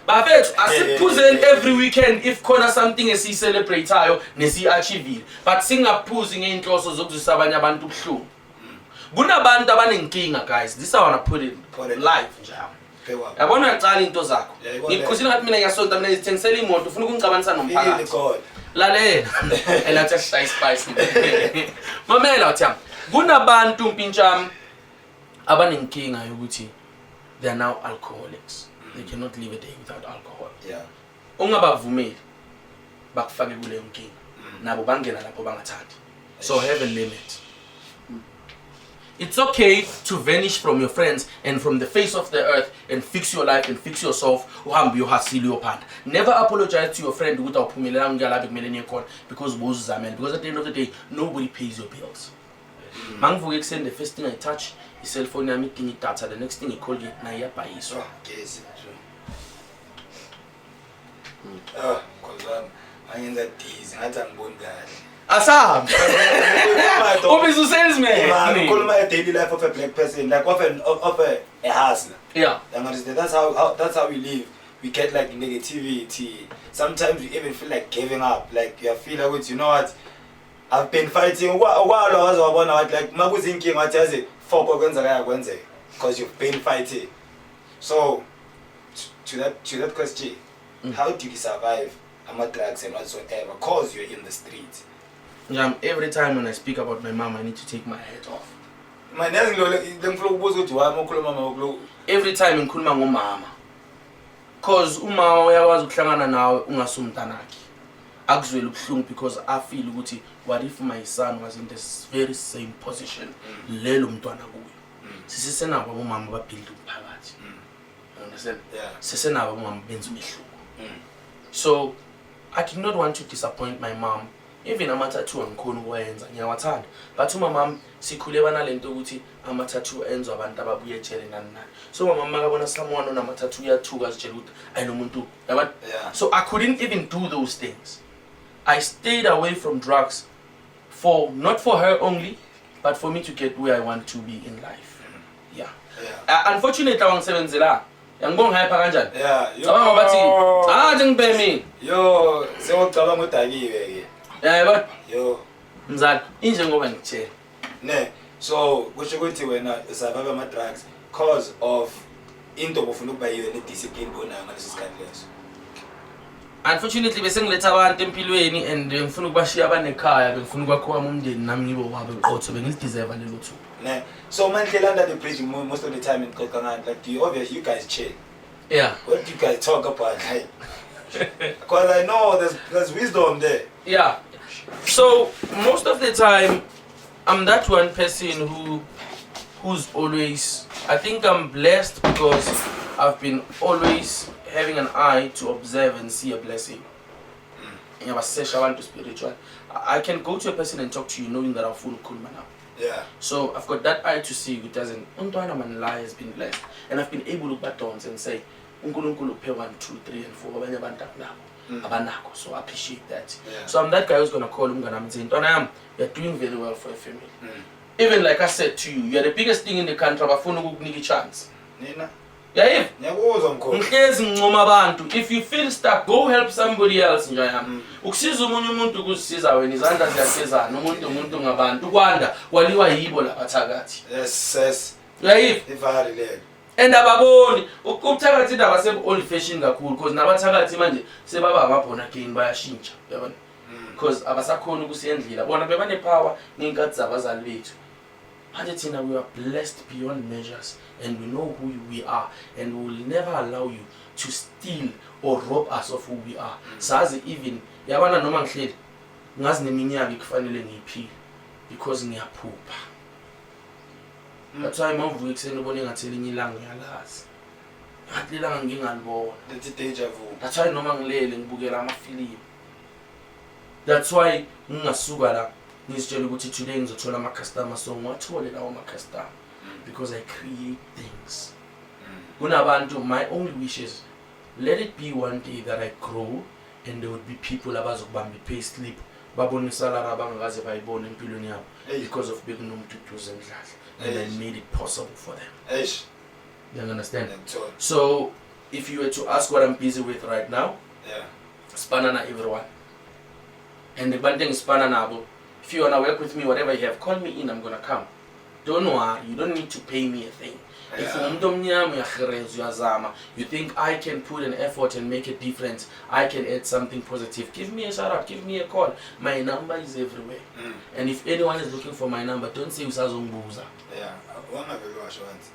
bafethu asiphuzeni every weekend if khona something esiyicelebrateayo nesiyi-achievile but singaphuzi ngeinhloso zokuzwisa abanye abantu ubuhlungu. Kunabantu abanenkinga guys, this I want to put it live njalo. Yabona uyaqala into zakho. Ngikhusile ngathi mina ngiyasonta mina ngithengisela imoto ufuna ukungicabanisa nomphakathi. Lalela elathi spice. Mamela uthiyami. Kunabantu mpintshami abanenkinga yokuthi they are now alcoholics. They cannot live a day without alcohol. Yeah. Ungabavumeli bakufake kuleyo nkinga. Nabo bangena lapho bangathandi. So have a limit. It's okay to vanish from your friends and from the face of the earth and fix your life and fix yourself. Never apologize to your friend because at the end of the day, nobody pays your bills. The first thing I touch is cell phone, the next thing you call it, Asam. Is a salesman. Call my daily life of a black person, like of a hustler. Yeah. That's how we live. We get like negativity. Sometimes we even feel like giving up. Like you feel like, you know what? I've been fighting while I was wabona like makuzinkinga wathi yazi foko kwenzeka because you've been fighting. So to that question, how do you survive drugs and whatsoever cause you're in the streets? Every time when I speak about my mom, I need to take my hat off. Every time ngikhuluma ngomama, cause umama uyakwazi ukuhlangana nawe ungasumntanakhe. Akuzwela ubuhlungu because I feel ukuthi what if my son was in this very same position lelo mntwana kuyo. Sisenabo abomama babuild umphakathi. Understand? Yeah. Sisenabo abomama benza umehluko. So I did not want to disappoint my mom. Even ama-tattoo angikhona ukuwenza ngiyawathanda, but umama sikhule banalento ukuthi ama-tattoo enziwa abantu ababuye ejele nani. So mama makabona someone onama-tattoo uyathuka azitshela ukuthi ayinomuntu yabona. So I couldn't even do those things. I stayed away from drugs not for her only, but for me to get where I want to be in life. Yeah. Unfortunately wangisebenzela yangibonga hyper kanjani. Cabanga bathi ngibhe mina. Yo, sewucabanga udakiwe ke. But yo mzali injengoba ngitshela ne so kusho ukuthi wena survive ama drugs cause of into bofuna ukuba yiyo ne discipline bona ngaleso sikhathi leso. Unfortunately bese ngiletha abantu empilweni and ngifuna ukubashiya abanekhaya bengifuna ukwakha umndeni nami ngibo wabo qotho bengideserve lelo thuba ne. So mandlela under the bridge most of the time in Kota, like you guys chill. Yeah, what do you guys talk about, like because I know there's wisdom there. Yeah. So most of the time, I'm that one person who's always. I think I'm blessed because I've been always having an eye to observe and see a blessing. I want to spiritual. I can go to a person and talk to you knowing that I'm full of kulma now. Yeah. So I've got that eye to see. It doesn't. Untwana man lie has been blessed, and I've been able to batons and say, unkulunkulu pay 1, 2, 3, and 4. Abanye abantu akunabo. Abanako, so I appreciate that. Yeah. So I'm that guy who's gonna call him and I'm saying, you're doing very well for a family. Even like I said to you, you're the biggest thing in the country, but for no chance. Nina? Yeah, if you feel stuck, go help somebody else. Uksiza umuntu kusiza wena izandla ziyaseza nomuntu ngabantu kwanda waliwa yibo labathakathi. Yes. Yeah, ivalile. And ababoni ukuthakathi indaba sebe old fashion kakhulu because nabathakathi manje sebaba amabhona again bayashintsha yabona because abasakhona ukusiyendlela bona bebane power ngenkathi zabazali bethu. Manje thina we are blessed beyond measures and we know who we are and we will never allow you to steal or rob us of who we are. Sazi even yabana noma ngihleli ngazi neminyaka ikufanele ngiyiphile because ngiyaphupha. That's why mawuvuka ekseni ubone ngathi elinye ilanga ngiyalazi. Ngathi ilanga ngingalibona. That's a deja vu. That's why noma ngilele ngibukela amafilimu. That's why ngingasuka la ngizitshela ukuthi today ngizothola ama customer so ngiwathole lawo ama customer because I create things. Kunabantu my only wish is let it be one day that I grow and there would be people abazokubamba pay slip babone salary abangakaze bayibone empilweni yabo because of being uMduduzi Mdladla. And I made it possible for them. You understand? So, if you were to ask what I'm busy with right now, spanana everyone. And the bad thing is spanana. If you wanna work with me, whatever you have, call me in. I'm gonna come. Don't worry. You don't need to pay me a thing. If you think I can put an effort and make a difference, I can add something positive, give me a shout out, give me a call. My number is everywhere. And if anyone is looking for my number, don't say usazongbuza. Yeah, one of your ones.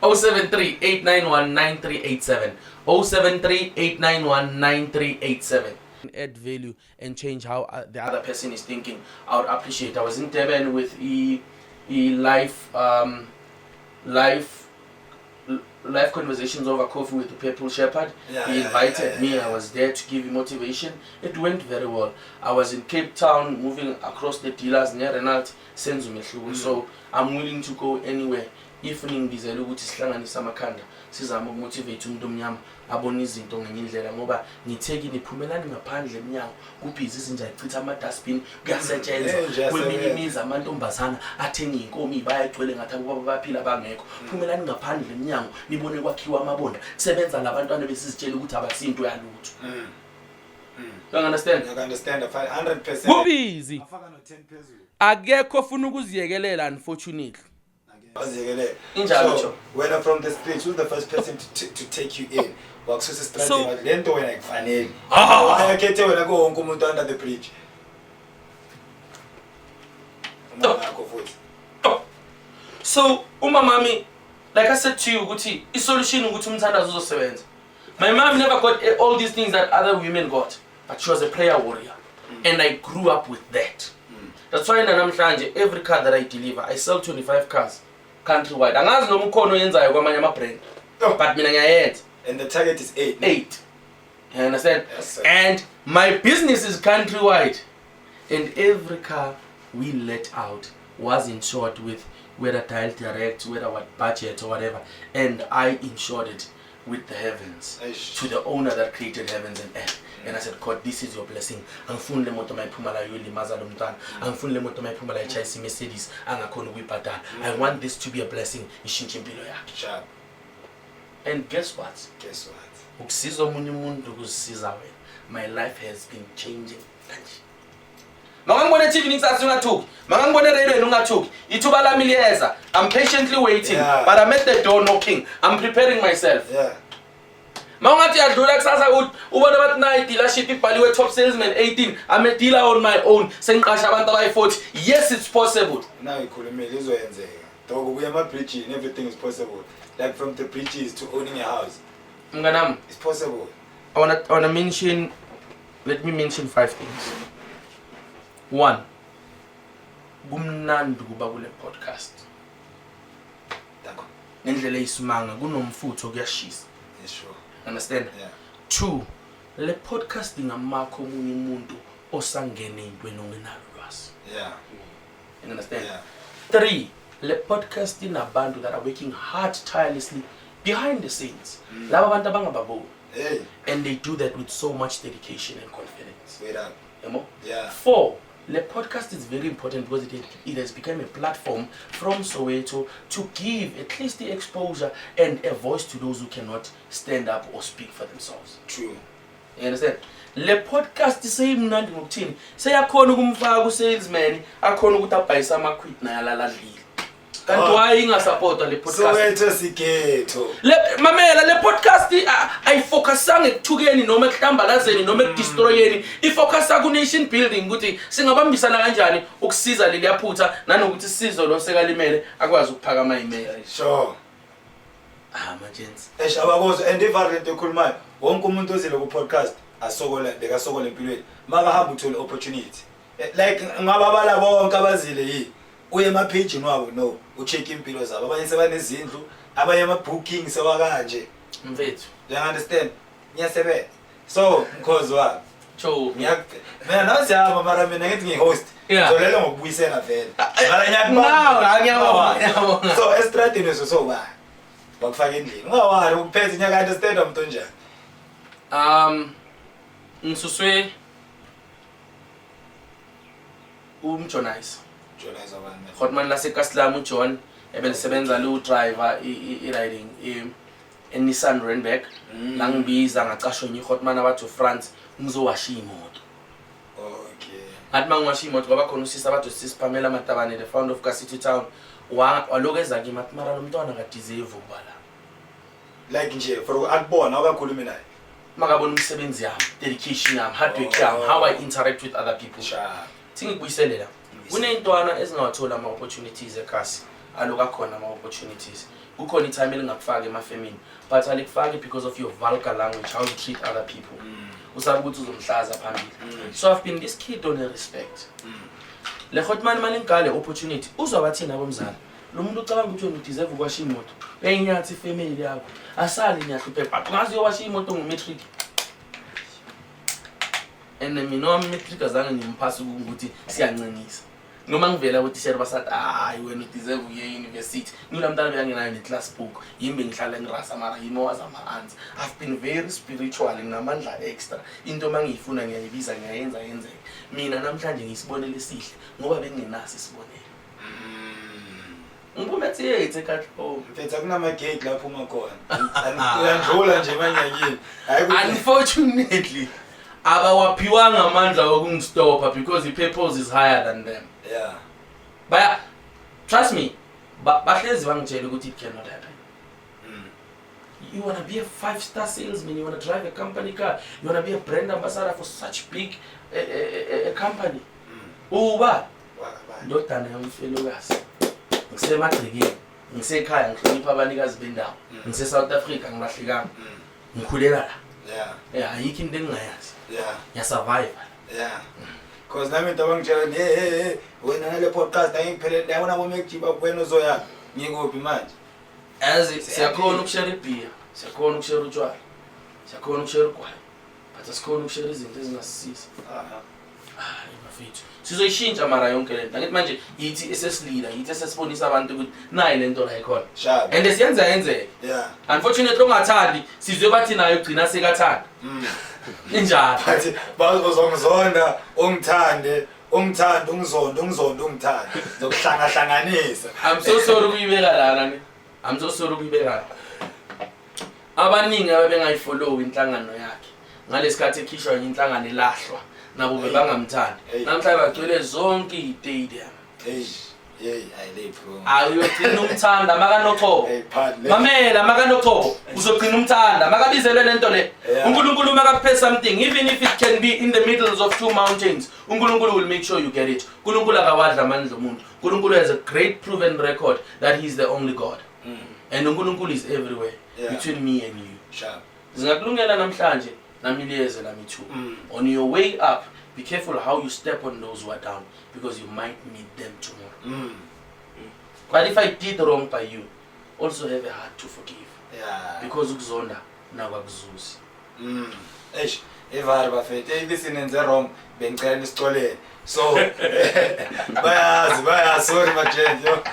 073-891-9387 073-891-9387. Add value and change how the other person is thinking. I would appreciate. I was in Durban with live conversations over coffee with the Purple Shepherd. He invited me. I was there to give him motivation. It went very well. I was in Cape Town moving across the dealers near Renald Senzumehlugu. So I'm willing to go anywhere. Evening ngizela ukuthi sihlanganise amakhanda sizama ukumotivate umuntu omnyama abone izinto ngenye indlela ngoba ngitheki niphumelani ngaphandle eminyango kubhizi izinja ichitha ama dustbin kuyasetshenzwa kweminye imizi amantombazana athenga inkomo bayagcwele ngathi ababa baphila bangekho phumelani ngaphandle eminyango nibone kwakhiwa amabonda kusebenza labantwana besizitshela ukuthi abasinto yalutho You understand? I understand 100%. Kubizi. Akekho ofuna ukuziyekelela unfortunately. So, when I'm from the streets, who's the first person to take you in? So, I can't tell when I go home under the bridge. So, mami, like I said to you, Guti, the solution is my mom never got all these things that other women got, but she was a prayer warrior, and I grew up with that. That's why in Namhlanje, every car that I deliver, I sell 25 cars countrywide. But and the target is 8. 8. You understand? Yes, and my business is countrywide, and every car we let out was insured with whether Tile Direct, whether what budget or whatever, and I insured it with the heavens to the owner that created heavens and earth. And I said, God, this is your blessing. Angifuni moto mayiphumala yuli mazalo mntwana. Angifuni moto mayiphumala ichayisa Mercedes angakhona ukuyibhadala. I want this to be a blessing. Ishintshe impilo yakhe. And guess what? Ukusiza omunye umuntu ukuzisiza wena. My life has been changing. Mangangibone TV ngisathi ungathuki. Mangangibone radio ungathuki. Ithuba lami liyeza. I'm patiently waiting, but I'm at the door knocking. I'm preparing myself. Mangathi adlula kusasa ubona bathi nayi dealership ibhaliwe top salesman 18. I'm a dealer on my own. Sengiqasha abantu abayi40. Yes, it's possible. Now ikhulumile izoyenzeka. Dog we have bridge and everything is possible. Like from the bridges to owning a house. Mnganami, it's possible. I wanna mention, let me mention 5 things. 1. Kumnandi kuba kule podcast. D'accord. Ngendlela isimanga kunomfutho kuyashisa. Yes, sure. Understand? 2. Le podcast ingamakho omunye umuntu osangene intweni ongenalo lwazi. You understand? 3. Le podcast inabantu that are working hard tirelessly behind the scenes. Laba abantu abangababoni. And they do that with so much dedication and confidence. Wait up. 4. The podcast is very important because it has become a platform from Soweto to give at least the exposure and a voice to those who cannot stand up or speak for themselves. True. You understand? Le podcast sayimnandi ngokuthini seyakhona ukumfaka ku salesman akhona ukuthi abhayisa amaQuid nayalaladlile. Kanti why ingasupport le podcast? Sowetho sikhetho. Mamela le podcast ayifocusanga ekuthukeni noma ekuhlambalazeni noma ekudestroyeni. Ifocusa ku nation building ukuthi singabambisana kanjani ukusiza leli yaphutha nanokuthi sizo lo sekalimele akwazi ukuphakama imele. Sure. Majenzi. Abakozo and different ekhulumayo. Wonke umuntu ozile ku podcast asokola bekasokola empilweni. Maka hamba uthola opportunity. Like ngababala bonke abazile yi. Uye ema-page wabo no ucheck impilo zabo abanye sebanezindlu abanye ama-booking sebakanje mfethu you understand ngiyasebenza so mkhozi wami mina nasiyama mara mina ngithi ngihost zolelo ngokubuyisela vele mara ngiyabona so estradini so bakufaka endlini ungawari ukuphethe nyaka understand umuntu njani ngisuswe umjonayisa Hotman lase Kaslamu John ebelisebenza lo driver riding Nissan Renberg la ngibiza ngacashwa nyi Hotman abathu France ngizowasha imoto. Okay. Athi mangiwasha imoto kwaba khona usisa abathu sisiphamela Matabane the founder of City Town walokeza kimi athi mara lo mntwana ka deserve ukubala. Like nje for akubona akakhulumi naye. Makabona umsebenzi yami, dedication yami, hard work yami, how I interact with other people. Singikuyiselela. Kuneyintwana ezingawathola ama opportunities ekhasi aloka khona ama opportunities kukhona itime elingakufaka emafemini but alikufaki because of your vulgar language, how you treat other people usabe ukuthi uzomhlaza phambili. So I've been this kid on a respect. Le Hotman malingale opportunity uzwabathina abomzala lo muntu ucabanga ukuthi wena deserve ukwasha imoto enyathi family yakho asali nyahluphe but ngazi yowasha imoto ngometric and mina metric azange ngimphasa ukuthi siyancinisa noma ngivela ukuthi share basathi hayi wena udeserve uye university ngila mntana beyangenayo ne class book yimbe ngihlala ngirasa mara yimo wazama hands. I've been very spiritual ngamandla extra into mangiyifuna ngiyayibiza ngiyayenza yenzeke mina namhlanje ngisibonele esihle ngoba bengingenasi isibonelo ngibometse yethe katho mfethu akunama gate lapho uma khona andidlula nje manyakini unfortunately abawaphiwanga amandla okungistopha because the purpose is higher than them. Yeah. But trust me, bahlezi bangitshela ukuthi it cannot happen. You want to be a 5-star salesman, you want to drive a company car, you want to be a brand ambassador for such big a company. Uba ndodana yomfelokazi ngisemagcikeni ngisekhaya ngihlonipha abanikazi bendawo ngise South Africa ngilahlekanga ngikhulela la ayikho into engingayazi survive because nami into abangitshela hey wena ngale podcast ayingiphelele yabona bomekujiba kuwena uzoya ngikuphi manje yazi siyakhona ukushare beer siyakhona ukushare utshwala siyakhona ukushare ugwayi but asikhona ukushare izinto ezingasisiza mafethu sizoyishintsha mara yonke lento angithi manje yithi esesleader yithi esesibonisa abantu ukuthi nayi lento la ikhona and siyenza yenzeke unfortunately ongathandi sizwe bathi nayo ugcina sekathanda injalo bathi bazozongizonda ungithande ungizonda ungithande zokuhlangahlanganisa I'm so sorry ukuyibeka lana ne I'm so sorry ukuyibeka abaningi ababengayifollow inhlangano yakhe ngalesikhathi ekhishwa inhlangano elahlwa nabo bebangamthandi namhlanje bagcwele zonke i-stadium ayogcina umthanda makanoqobo mamela makanoqobo uzogcina umthanda makabizelwe lento le uNkulunkulu makaphe something even if it can be in the middle of 2 mountains uNkulunkulu will make sure you get it uNkulunkulu akawadla amandla omuntu uNkulunkulu has a great proven record that he is the only God and uNkulunkulu is everywhere between me and you zingakulungela namhlanje namiliyeze lami too on your way up be careful how you step on those who are down because you might meet them tomorrow but if I did wrong by you also have a heart to forgive because ukuzonda nakuzuzi evari bafethu lisinenze wrong bengicela nisixolele so bayazi sorry majenzi yo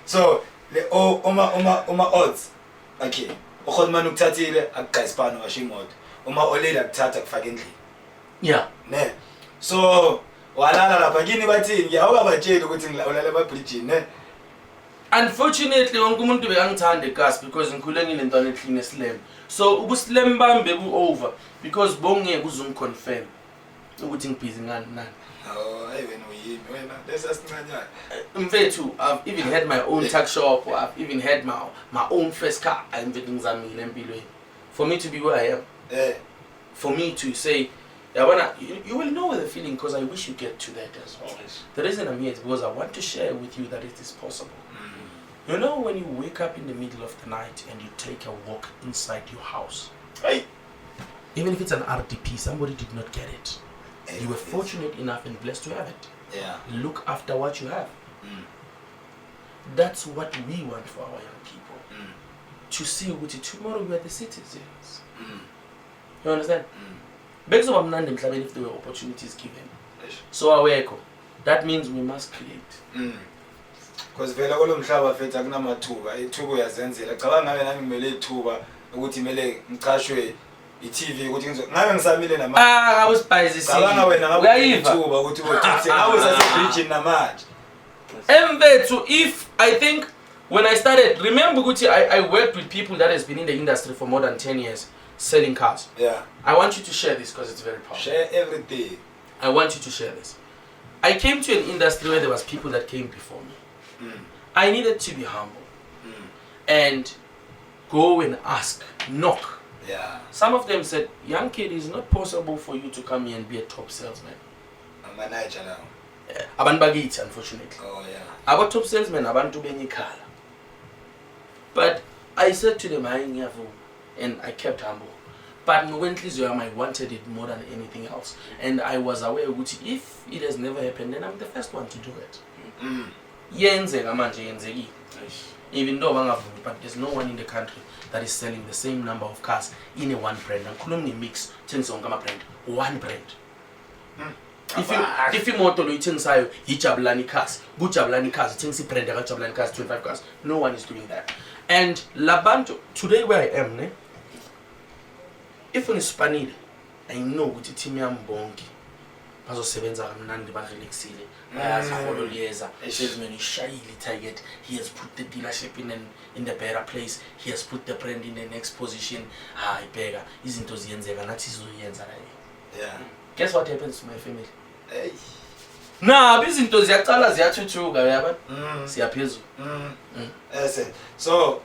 so le uma odds okay ukhona ukuthathile akugayisipana washo imoto uma olela kuthatha kufaka endlini ne so walala lapha kini bathini ngiyawukabatshela ukuthi ngilawulala emabridgini ne unfortunately wonke umuntu bekangithanda egas because ngikhule ngilentwana eclean eslam so ubuslam bambe over because bongeke uzungiconfirm ukuthi ngibhizi ngani nani even wena lesasincanyana mfethu I've even had my own tuck shop or I've even had my own first car mfethu ngizamile empilweni for me to be where I am for me to say you will know the feeling because I wish you get to that as well. The reason I'm here is because I want to share with you that it is possible. You know when you wake up in the middle of the night and you take a walk inside your house, even if it's an RDP, somebody did not get it. You were fortunate enough and blessed to have it. Look after what you have. That's what we want for our young people. To see what tomorrow we are the citizens. You understand? If there were opportunities given. So aweko. That means we must create. Because vela kolo mhlaba fethu akunamathuba ithuba uyazenzela cabanga ngabe nami ngimele ithuba ukuthi mele ngiqashwe iTV ukuthi ngabe ngisamile nama awusibayizi cabanga wena ngabe ithuba ukuthi uthi awusase bridge namanje emvethu if I think when I started remember ukuthi I worked with people that has been in the industry for more than 10 years selling cars. I want you to share this because it's very powerful. Share every day. I want you to share this. I came to an industry where there was people that came before me. I needed to be humble and go and ask, knock. Some of them said, young kid, it's not possible for you to come here and be a top salesman. I'm a manager now. Abantu bakithi, unfortunately. Aba top salesmen abantu benyikhala. But I said to them, and I kept humble. But I wanted it more than anything else. And I was aware that if it has never happened, then I'm the first one to do it. Even though but there's no one in the country that is selling the same number of cars in a one brand. And mix one brand. If you motor Jabulani cars, good Jabulani cars, Jabulani cars, 25 cars, no one is doing that. And Labanto, today where I am, if on Spanish, I know what it's bongi. bazosebenza kamnandi barelaxile bayazi iholo liyeza salesman ishayile target he has put the dealership in the better place he has put the brand in the next position ibheka izinto ziyenzeka nathi sizoyenza la guess what happens to my family izinto ziyaqala ziyathuthuka yaba siyaphezulu so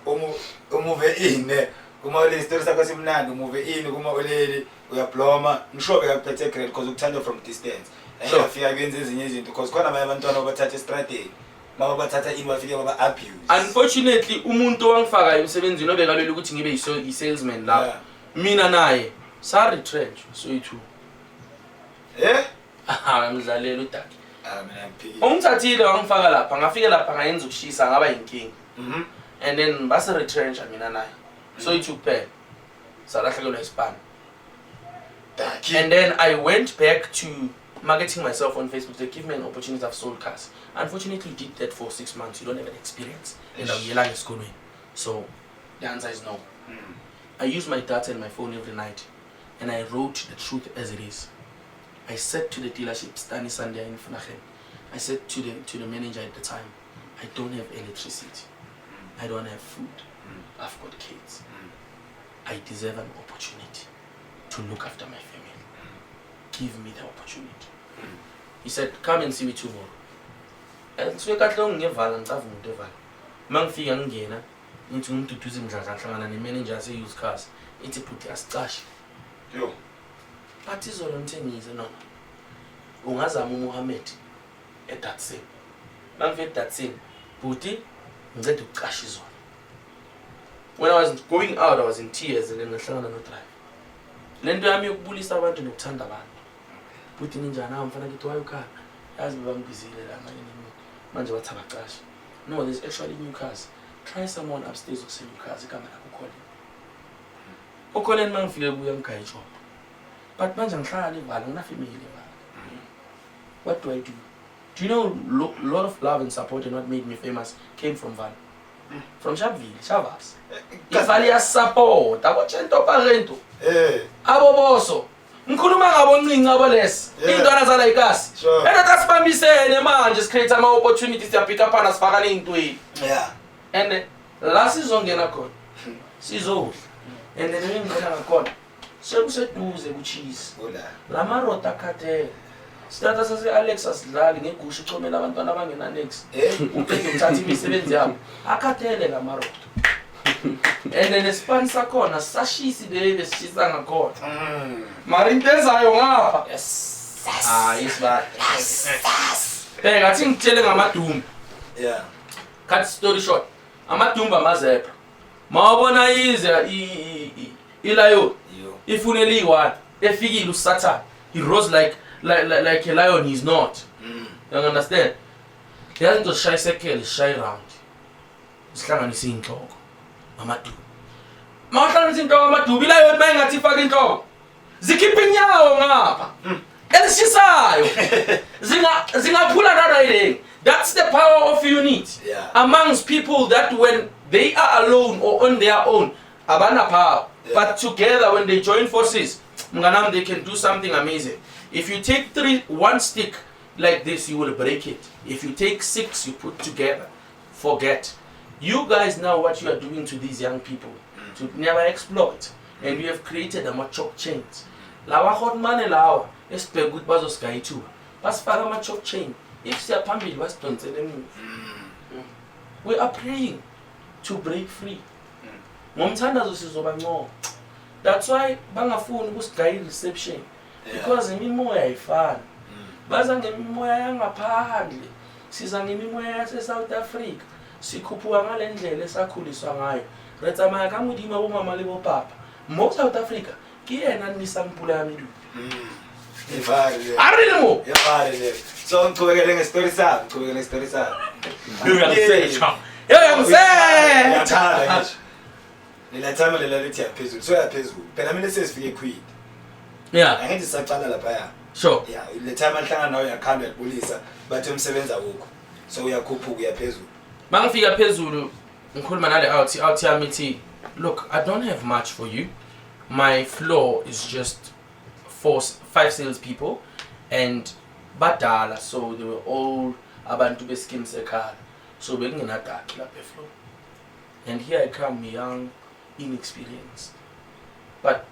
umuve ine kuma le story sakho simnandi umuve ini kuma oleli uyabloma ngishobe yakuphethe grade because ukuthanda from distance ayafika kwenza ezinye izinto because khona abanye abantwana abathatha estradeni mama bathatha ini bafike baba abuse unfortunately umuntu owangifaka emsebenzini obekalwela ukuthi ngibe i-salesman la mina naye sa retrench soweto Mdladla udaki ungithathile wangifaka lapha ngafike lapha ngayenza ukushisa ngaba yinkingi and then base retrench mina naye soweto kuphela salahlekelwa isipani and then I went back to marketing myself on Facebook to give me an opportunity. I've sold cars. Unfortunately, you did that for 6 months. You don't have an experience. And I'm yelling at school. So the answer is no. I use my data and my phone every night, and I wrote the truth as it is. I said to the dealership, Stani Sunday in Funachen, I said to the manager at the time, I don't have electricity. I don't have food. I've got kids. I deserve an opportunity to look after my family. Give me the opportunity. He said, come and see me tomorrow. And so I got long ngevala ngicava umuntu evala. Mangifika ngingena ngithi uMduduzi Mdladla hlangana nemanager ase-used cars ithi bhuti asicashe. Yo. Bathi izolo ngithengize noma ungazama uMohammed eDatsin. Mangifika eDatsin bhuti ngicela ukucasha izolo. When I was going out, I was in tears and then ngahlangana no-driver. Lento yami yokubulisa abantu nokuthanda abantu. Bhuti ninjani mfana ngithi wayukhala. Yazi bangibizile la manje wathi abacasha. No, there's actually new cars. Try someone upstairs who sell new cars. Igama lakho khona. Ukhona mangifike kuya ngikhaya job. But manje ngihlala evala ngina family evala. What do I do? Do you know a lot of love and support and what made me famous came from Val? From Shabville, Shavas. Ivali ya support, abo chento parento. Abo boso. Ngikhuluma ngabo ncinci abo lesi. Intwana zala ikasi. Enda sibambisene manje create ama opportunities ya pick up ana sifaka neintweni. Yeah. And la sizongena khona. Sizodla. And then ngingena ngakhona. Sekuseduze kuchisa. La marota khathele. Sithatha sase Alex asidlali ngegusha icomela abantwana abangena next. Uqede umthatha imisebenzi yabo. Akhathele la marota. And then espan sakhona sashisi le besishisa ngakhona. Mara intezayo ngapha. Yes. Yes ba. Yes. Bheka athi ngitshele ngamadumba. Yeah. Cut story short. Amadumba mazebra. Mawabona ize ilayo. Ifuneli one. Efikile uSatan. He rose like a lion. He's not. You understand? He hasn't just shy circle, shy round. Sihlanganisa inhloko. Amadumba. Mawahlanganisa inhloko amadumba ilayo mayingathi ifaka inhloko. Zikhipha inyawo ngapha. Elishisayo. Zingaphula narayiling. That's the power of unity. Yeah. Amongst people that when they are alone or on their own, abana power. Yeah. But together when they join forces, they can do something amazing. If you take one stick like this, you will break it. If you take 6, you put together. Forget. You guys know what you are doing to these young people. To never exploit. And we have created a machok chains. Lawa hot money lawa. Let's pay good bazo sky too. Pas para machok chain. If they are pumping, we are praying to break free. That's why bangafuni ukusiguy reception. Because imimoya ayifani. Baza ngemimoya yangaphandle. Siza ngemimoya yase South Africa. Sikhuphuka ngale ndlela esakhuliswa ngayo. Retsamaya ka modimo bo mama le bo papa. Mo South Africa ke yena nisampula yami lu. Ivali. Arilemo. Ivali. So ngiqhubekele ngestory sami, ngiqhubekele ngestory sami. Uyangitshela. Yathanda ngisho. Nilathama lela lithi yaphezulu. So yaphezulu. Phela mina sesifike Kwid. Yeah. Angithi sacala lapha ya. Sure. Yeah, le time anhlanga nawe yakhandwa yabulisa, bathi umsebenzi awukho. So uyakhuphuka uyaphezulu. Mangifika phezulu ngikhuluma nale out yami ithi, look, I don't have much for you. My floor is just 5 sales people and badala, so they were all abantu beskin sekhaya, so bekungenadakhi lapha efloor. And here I come, young, inexperienced, but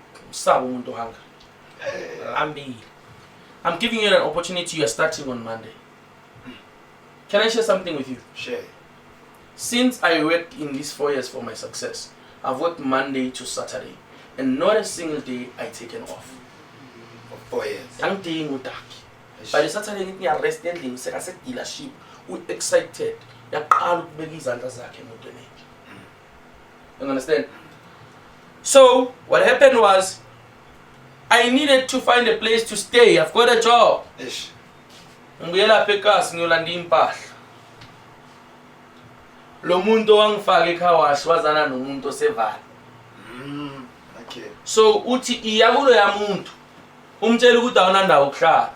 I'm giving you an opportunity. You are starting on Monday. Can I share something with you? Share. Since I worked in these 4 years for my success, I've worked Monday to Saturday, and not a single day I taken off. For 4 years. Young day ngudaki. By the Saturday night, I rested in the dealership. We excited. You understand? So what happened was, I needed to find a place to stay. I've got a job. Ish. Ngiyela pekas ngiyolanda impahla. Lo muntu wangifaka ekhawash wazana nomuntu osevana. Okay. So uthi iyakulo ya muntu umtshela ukuthi awunandawo ukuhlala.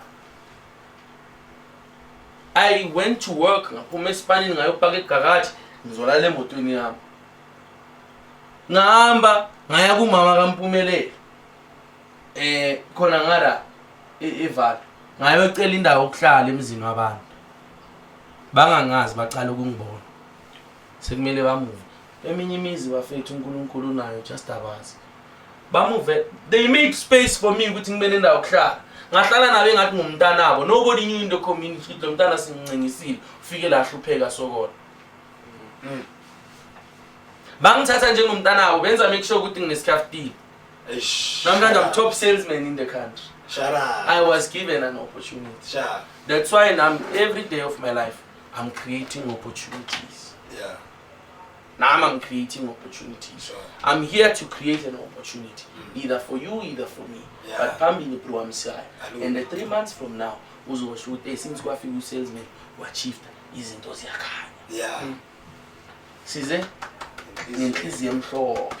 I went to work ngaphuma esipanini ngayopaka egarage ngizolala emotweni yami. Ngahamba ngaya kumama kaMphumelele. Khona ngara eValo. Ngayocela indawo yokuhlala emzini wabantu. Bangangazi baqala ukungibona. Sekumele bamuve. Eminye imizi bafethu uNkulunkulu nayo just abazi. Bamuve. They made space for me ukuthi ngibe nendawo yokuhlala. Ngahlala nabo engathi ngumntanabo. Nobody knew in the community lo mntana sincingisile ufike la hlupheka sokona. Bangithatha njengomntanabo benza make sure ukuthi nginesikhaftini. Namhlanje I'm top salesman in the country. Shut up. I was given an opportunity. Shut up. That's why every day of my life I'm creating opportunities. Yeah. Now I'm creating opportunities. Sure. I'm here to create an opportunity, either for you, either for me. Yeah. But Pambi Proamsai. And the 3 months from now, Uzo shoot since we are salesmen who achieved izinto ziyakhanya. Yeah. Size? Nenhliziyo emhlophe.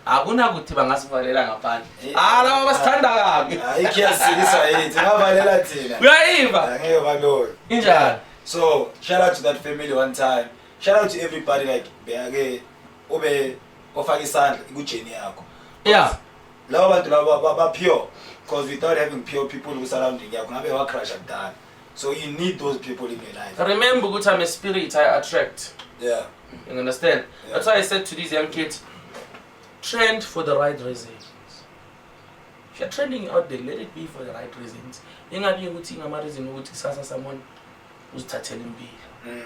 Akuna kuthi bangasivalela ngaphandle. Laba basithanda kabi. Ikhiyasikisa yithi ngavalela thina. Uyayiva? Angeke balolo. Injani? So, shout out to that family one time. Shout out to everybody like beyake obe ofaka isandla ikujeni yakho. Yeah. Labo bantu labo ba pure, because without having pure people who surrounding yakho ngabe wa crash akudala. So you need those people in your life. Remember ukuthi I'm a spirit I attract. Yeah. You understand? Yeah. That's why I said to these young kids, trend for the right reasons. If you're trending out there, let it be for the right reasons. Ingabi ukuthi ngama reason ukuthi kusasa someone uzithathela impilo.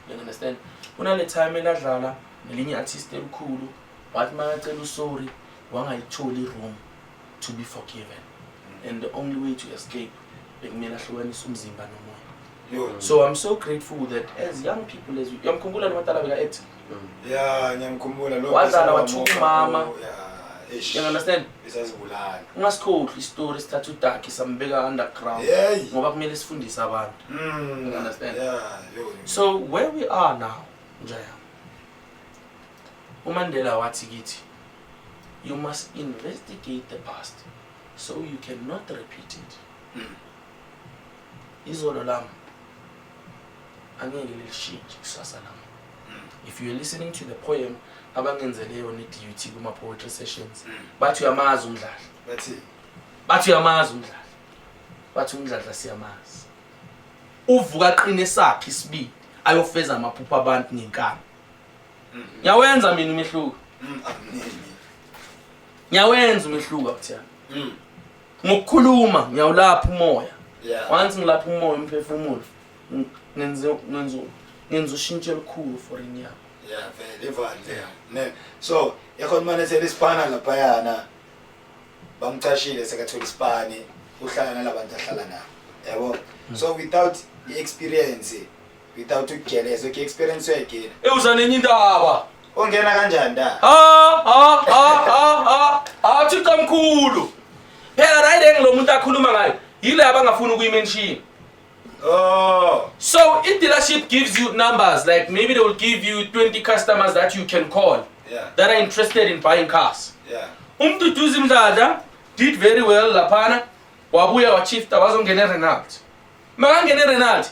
You understand? Unale time eladlala nelinye artist elikhulu wathi makacela sorry wangayitholi room to be forgiven. And the only way to escape bekumele ahlukanise umzimba nomoya. So I'm so grateful that as young people as yamkhumbula nomatala beka ethi. Yeah, ngiyamkhumbula lo. Wadlala wathuka mama. Yeah. You understand? Bisazibulala. Ungasikhohlwa istory sithatha udakhi sambeka underground ngoba kumele sifundise abantu. You understand? Yeah. So where we are now, Njaya. uMandela wathi kithi, you must investigate the past so you cannot repeat it. Izolo lami angeke lishintshe kusasa lami. If you are listening to the poem abangenzeleyo ne-duty kuma poetry sessions, bathi uyamazi uMdladla. Bathi uyamazi uMdladla. Bathi uMdladla siyamazi. Uvuka qine sakhe isibili ayofeza amaphupho abantu ngenkani. Ngiyawenza mina umehluko. Ngiyawenza umehluko akuthana. Ngokukhuluma ngiyawulapha umoya. Once ngilapha umoya umphefumulo ngenza ushintsho olukhulu for inyama. Yeah, very valid. So, yakhona manje selisipana lapha yana bamchashile sekathola isipani uhlala nalabantu ahlala nabo. Yabo. So without the experience, without ukugeleza, okay, experience yakhe. Uzanenye indaba. Ongena kanjani da? Thixo mkhulu. Phela right engilo umuntu akhuluma ngayo. Yile abangafuna ukuyimention. Oh. So if dealership gives you numbers, like maybe they will give you 20 customers that you can call, that are interested in buying cars. Yeah. Mduduzi Mdladla did very well lapana. Wabuya wachifta wazongene Renald. Makangene Renald.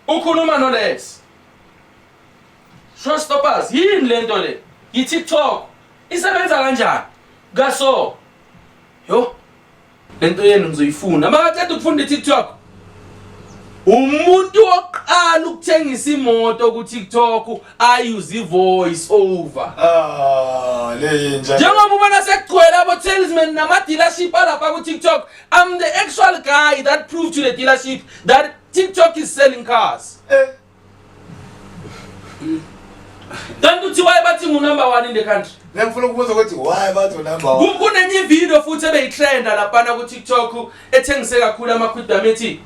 Ukhuluma no less. Showstoppers yini lento le? TikTok. Isebenza kanjani? Gaso. Yo. Lento yenu ngizoyifuna. Makaqeda ukufunda TikTok. umuntu oqala ukuthengisa imoto ku TikTok ayuse voice over. Le nje. Njengoba ubona sekugcwele abo salesman nama dealership alapha ku TikTok, I'm the actual guy that proved to the dealership that TikTok is selling cars. Don't you why bathi number 1 in the country? Ngifuna ukubuza ukuthi why bathi number 1? Kunenye video futhi ebeyitrenda lapha ku TikTok ethengise kakhulu amakwid amethi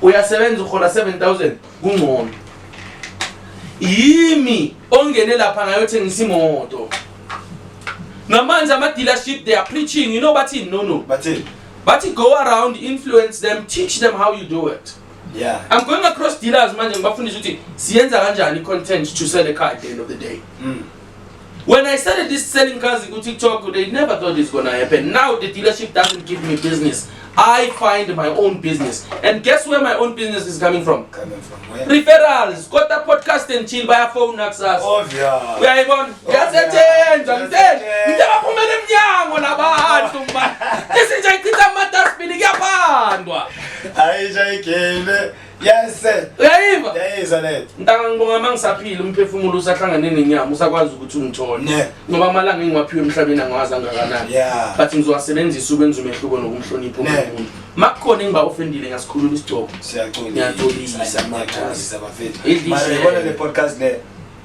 uyasebenza ukhola 7000 kungcono. Yimi ongene lapha ngayothengisa imoto. Namanje ama dealership they are preaching, you know bathi no. Bathi go around, influence them, teach them how you do it. Yeah. I'm going across dealers manje ngibafundisa ukuthi siyenza kanjani content to sell a car at the end of the day. When I started this selling cars on TikTok, they never thought it's gonna happen. Now the dealership doesn't give me business. I find my own business. And guess where my own business is coming from? Coming from where? Referrals. Kota podcast and chill by a phone access. Oh yeah. We are even. Yes, it is. Yes sir. Uyayiva? Yayizwa letho. Ntanga ngibonga mangisaphila umphefumulo usahlangane nenyama usakwazi ukuthi ungithole. Ngoba amalanga engiwaphiwe emhlabeni angawazi angakanani. Yeah. But ngizowasebenzisa ukwenza umehluko nokumhlonipha umuntu. Makukhona engiba offendile ngasikhulula isitoko. Siyaqolisa bafethu. Manje ngibona le podcast le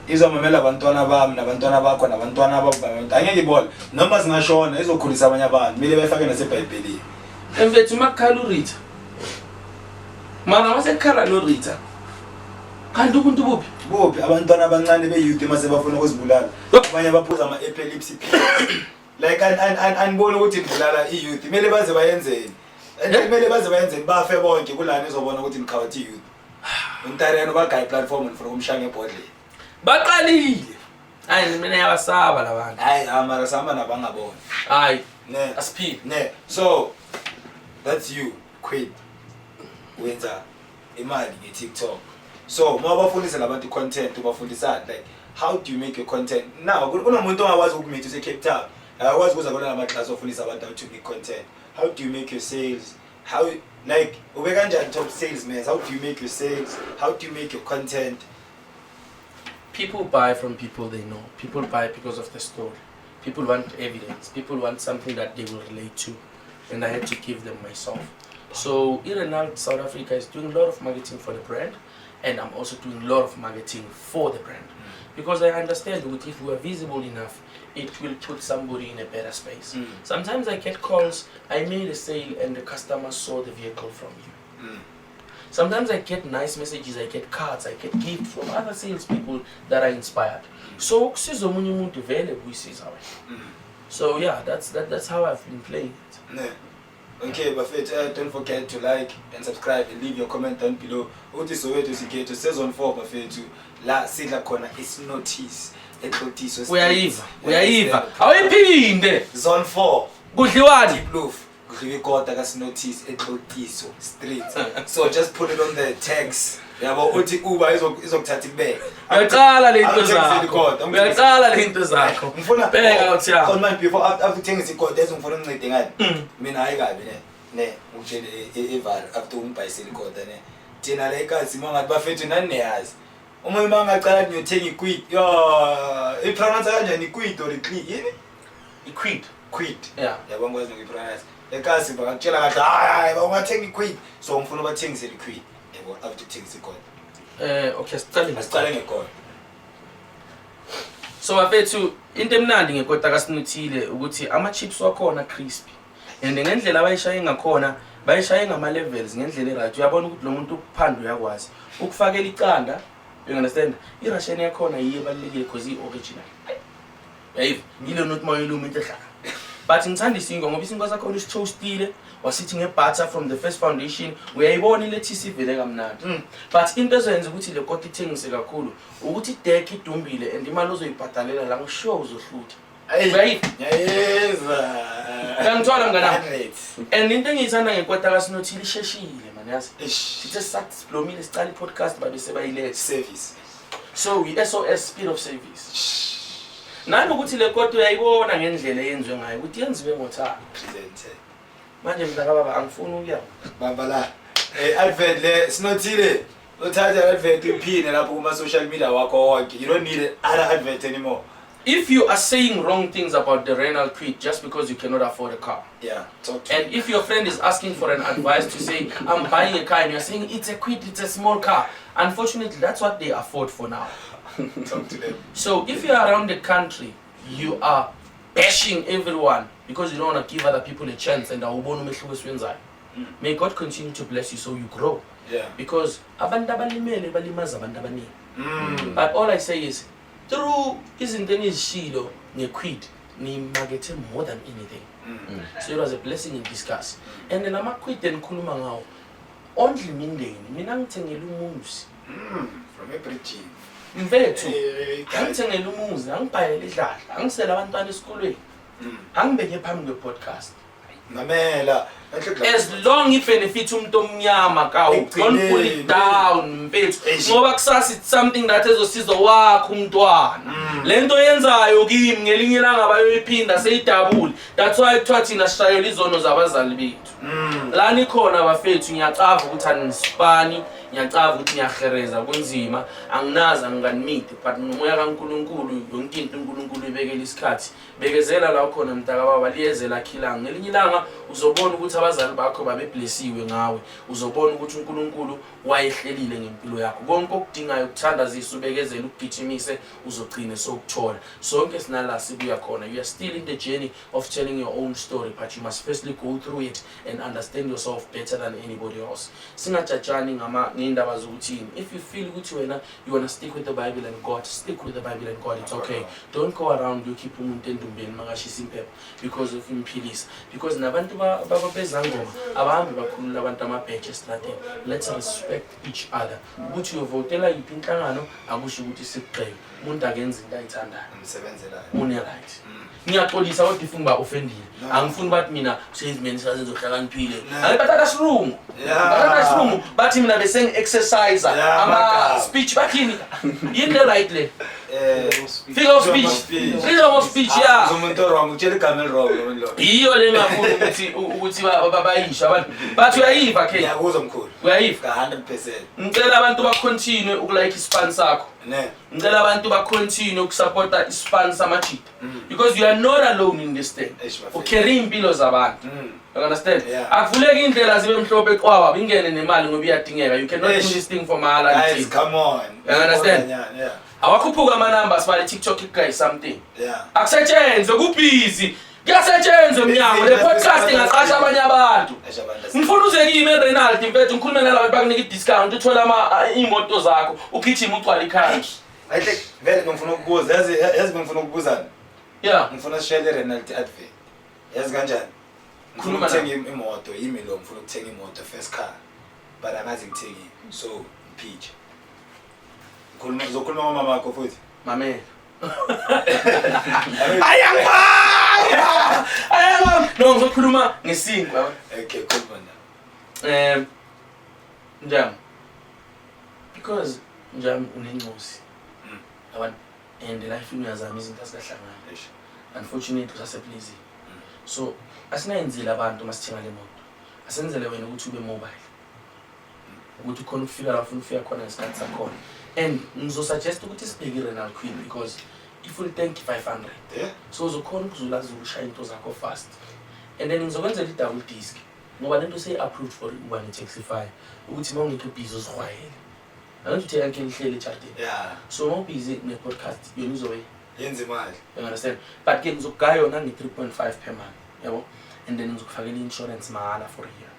izomamela abantwana bami nabantwana bakho nabantwana babo. Angeke ibona noma singashona izokhulisa abanye abantu. Mele bayifake naseBhayibhelini. Emfethu makukhala uRita. Mana wasekhala no Rita. Kanti ubuntu buphi abantwana abancane be-youth mase bafuna ukuzibulala. Abanye baphuza ama-epilepsy pills. Like anibona ukuthi nibulala i-youth. Kumele baze bayenzeni. Kumele baze bayenzeni bafe bonke kulana izobona ukuthi nikhawatha i-youth. Untariyano bagaya platform ngifuna ukumshaya ngebhodlela. Baqalile. Hayi mina yabasaba labantu. Hayi amara sama nabangabona. Hayi Ne asiphile. Ne. So that's you Kwid. Wenza imali nge-TikTok. So mawabafundisa labantu content ubafundisa like how do you make your content? Now kunomuntu ongawazi ukumeet use Cape Town. Akwazi ukuza kona lama class ofundisa abantu how to make content. How do you make your sales? How like ube kanjani top salesman? How do you make your sales? How do you make your content? People buy from people they know. People buy because of the story. People want evidence. People want something that they will relate to. And I had to give them myself. So here now South Africa is doing a lot of marketing for the brand, and I'm also doing a lot of marketing for the brand, because I understand that if we are visible enough, it will put somebody in a better space. Sometimes I get calls, I made a sale and the customer saw the vehicle from you. Sometimes I get nice messages, I get cards, I get gifts from other salespeople that are inspired. So so yeah, that's how I've been playing it. Okay, Buffett, don't forget to like and subscribe and leave your comment down below. Uthi Soweto sikhethu season 4 Buffett la sidla khona isnotice eqotiso. Uyayiva. Awuyiphinde. Zone 4. Kudliwani? Bloof. Kudliwe Kota kasnotice eqotiso street. So just put it on the text. Yabo uthi Uber izokuthatha ibeke. Uyaqala lento zakho. Uyaqala lento zakho. Ngifuna bheka uthi ya. On my before after things ikode ngifuna uncede ngani. Mina hayi kabi ne ukutshela evar after ungibhayisela ikode ne. Thina la ikazi mangathi bafethu nani neyazi. Uma mangacala ngiyothenga iQuid. Yo, ipronounce kanjani iQuid or iQuid yini? Kwid. Yeah. Yabo ngikwazi ukuyipronounce. Ekazi bakutshela kahle hayi bangathenga iQuid. So ngifuna bathengisele iQuid. After things ikode. Okay, siqale ngekode. So bafethu into emnandi ngekota kaSinothile ukuthi ama chips wakhona crispy. And ngendlela abayishaya ngakhona bayishaya ngama levels ngendlela eraght. Uyabona ukuthi lo muntu ukuphanda uyakwazi. Ukufakela iqanda, you understand? Irasheni yakhona yiye balekile because i original. Yayiva, yilo not mayiluma into ehlaka. But ngithanda isingo ngoba isingo sakhona isitoastile, wasithi ngebutter from the first foundation, uyayibona ile TC vele kamnandi. But into ezenza ukuthi le kota ithengise kakhulu ukuthi deck idumbile and imali ozoyibhadalela la ngisho uzohlutha. Yayeza. Ngangithola mngana. And into engiyithanda ngekota kaSinothile isheshile man yazi. Sithi sakublomile sicala podcast babe sebayile service. So we SOS speed of service. Nami ukuthi le kota uyayibona ngendlela yenziwe ngayo ukuthi yenziwe ngothando. Present. Manje mntaka baba angifuni ukuya. Baba la. Advert le sinothile. Uthatha advert iphine lapho kuma social media wakho wonke. You don't need other advert anymore. If you are saying wrong things about the Renault Kwid just because you cannot afford a car, talk to and if your friend is asking for an advice to say, I'm buying a car, and you're saying it's a Kwid, it's a small car, unfortunately, that's what they afford for now. Talk to them. So if you're around the country, you are bashing everyone because you don't want to give other people a chance, and may God continue to bless you so you grow. Because but all I say is, through isn't any shilo near Kwid, ni magete more than anything. So it was a blessing in discuss. And then I'm a Kwid and Kulumangao. Only Mindane, Minang Tengelumusi. From every chief. Mvetu, I'm Tengelumusi, I'm Paelita, I'm Selavantan school. I'm Bege Pamgo podcast. Mamela. As long as benefits umtomnyama ka, don't pull it down, bitch. Ngoba kusasa it's something that ezosiza wakho umntwana. Lento yenzayo kimi ngelinye ilanga bayoyiphinda seyidabule. That's why kuthiwa thina sishayela izono zabazali bethu. Lani khona bafethu ngiyacava ukuthi anisipani, ngiyacava ukuthi ngiyahereza kunzima, anginazi anganimidi, but nomoya kaNkulunkulu yonke into uNkulunkulu ibekela isikhathi. Bekezela la khona mntaka baba liyezela khilanga. Ngelinye ilanga uzobona ukuthi abazali bakho babeblessiwe ngawe, uzobona ukuthi uNkulunkulu wayehlelile ngempilo yakho. Konke okudingayo ukuthandazisa ubekezela ukugijimise uzogcina sokuthola. Sonke sinala sibuya khona. You are still in the journey of telling your own story, but you must firstly go through it and understand yourself better than anybody else. Singajajani ngendaba zokuthini. If you feel ukuthi wena you want to stick with the Bible and God, stick with the Bible and God. It's okay. Don't go around you keep umuntu endumbeni makashisa impepho because of imphilisa. Because nabantu babezangoma abahambi bakhulula abantu amabheje estradeni. Let's respect each other. Ukuthi uyovotela yiphi inhlangano akusho ukuthi sikugxeke. Umuntu akenza into ayithandayo. Umsebenzelayo. Une right. Ngiyaxolisa kodwa ifuna ba offendile. Angifuni bathi mina salesman sazenzohlakaniphile. Ayibhathatha silungu. Bathatha silungu bathi mina bese ngi-exercise ama speech bathini. Yini le right le? Figure of speech yeah. Umuntu wrong utshela igama wrong lo. Iyo le ngafuna ukuthi bayisha abantu. Bathi uyayiva ke. Ngiyakuzwa mkhulu. Uyayiva 100%. Ngicela abantu ba continue ukulike ispan sakho. Ngicela abantu ba continue ukusupporta ispan samachip. Because you are not alone in this thing. Ucarry impilo zabantu. You understand? Akuvuleki indlela zibe mhlophe eqwaba bingene nemali ngoba iyadingeka. You cannot do this thing for mahala. Guys, come on. You understand? Awakhuphuka ama numbers bale TikTok guys something. Akusetshenzwe kubusy. Kuyasetshenzwe mnyango le podcast ingaqasha abanye abantu. Ngifuna uze kimi eRenald mfethu ngikhulume nalabantu bakunika i-discount uthola imoto zakho ugijima ugcwala ikhaya. Ayihle vele ngifuna ukubuza yazi ngifuna ukubuzana. Ngifuna share eRenald advert. Yazi kanjani? Ngifuna ukuthenga imoto yimi lo ngifuna ukuthenga imoto first car. But angazi ngithengile. So pitch. Uzokhuluma mama wakho futhi. Mame. Ayangwa. No ngizokhuluma ngesinkwa. Okay, khuluma na. Njam. Because njam unencosi. Yabona and life uyazama izinto azikahlangana. Unfortunately usasepleasing. So asinayenzile abantu masithenga le moto. Asenzele wena ukuthi ube mobile. Ukuthi khona ukufika la ufuna ukufika khona ngesikhathi sakhona. And ngizosuggest ukuthi sibheke iRenald Kwid because if we tank 500 so uzokhona ukuzula ushaya into zakho fast. And then ngizokwenzela i-double disc ngoba lento sey approved for uba ne-taxify ukuthi mawungekho busy uzihwayele. Angithi yanke lihlele echardeni. So mawubusy ne-podcast yona uzobe yenza imali. You understand? But ke ngizokugaya yona nge-3.5 per month, yabo. And then ngizokufakela insurance mahala for a year.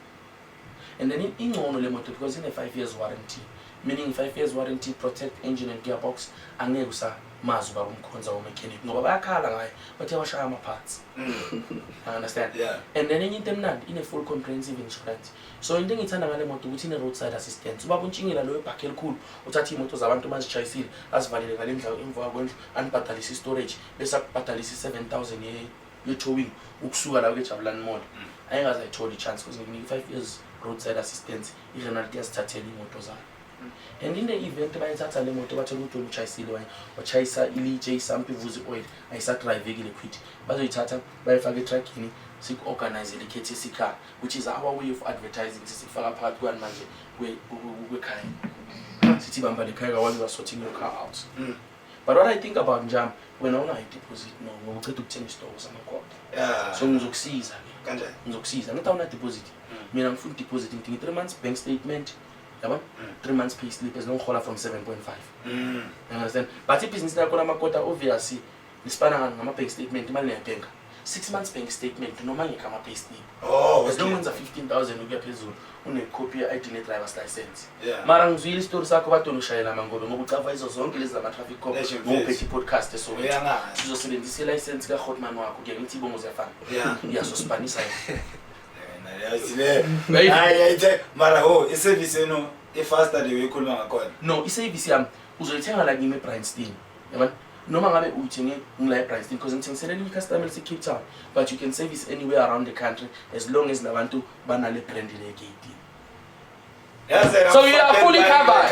And then ingcono le moto because in a 5 years warranty, meaning 5 years warranty, protect engine and gearbox, angeke usamazi uba umkhonza mechanic ngoba bayakhala ngayo bathi yawashaya ama parts. I understand? And then enye into emnandi ine full comprehensive insurance. So into engithanda ngale moto ukuthi ine roadside assistance. Ubaba untshingela lo ebhakhe elikhulu uthatha imoto zabantu mazitshayisile azivalele ngale ndlela emva kwendlu anibhadalisa storage bese akubhadalisa 7,000 ye towing ukusuka la kweJabulani Mall. Ayingaze ayithola ichance because nginika 5 years roadside assistance iRenald yasithathela imoto zakhe. And in the event bayithatha le moto bathola ukuthi uchayisile wena wachayisa ilitshe isample ivuze oil ayisatdrive ekile Kwid bazoyithatha bayifaka etracking sik-organize ikhethi esicar which is our way of advertising sifaka phakathi kwani manje kwekhaya sithi bamba lekhaya while you are sorting your car out. But what I think about njam when I deposit no ngokuceda ukuthenga isitoko samakhota so ngizokusiza kanjani ngizokusiza ngithi awuna deposit mina ngifuna deposit ngidinga 3 months bank statement yabona 3 months pay slip ezinongihola from 7.5 you understand but business yakho namakota obviously nisipana ngama bank statement imali neyabenga 6 months bank statement noma ngekama pay slip as long as 15,000 ukuya phezulu une copy ya ID ne driver's license mara ngizwile story sakho batona ushayela mangobe ngoba ucava izo zonke lezi zama traffic cop ngophethe podcast so sizosebenzisa license ka Hotman wakho ke ngithi ibongo ziyafana iyasospanisa mara iservice eno faster the way ikhuluma ngakhona no iservice yami uzoyithenga la kimi eBryanston yabona noma ngabe uthenge ngila eBryanston because ngithengisela ni customer se Cape Town but you can service anywhere around the country as long as labantu banale brand le KD. So you are fully covered.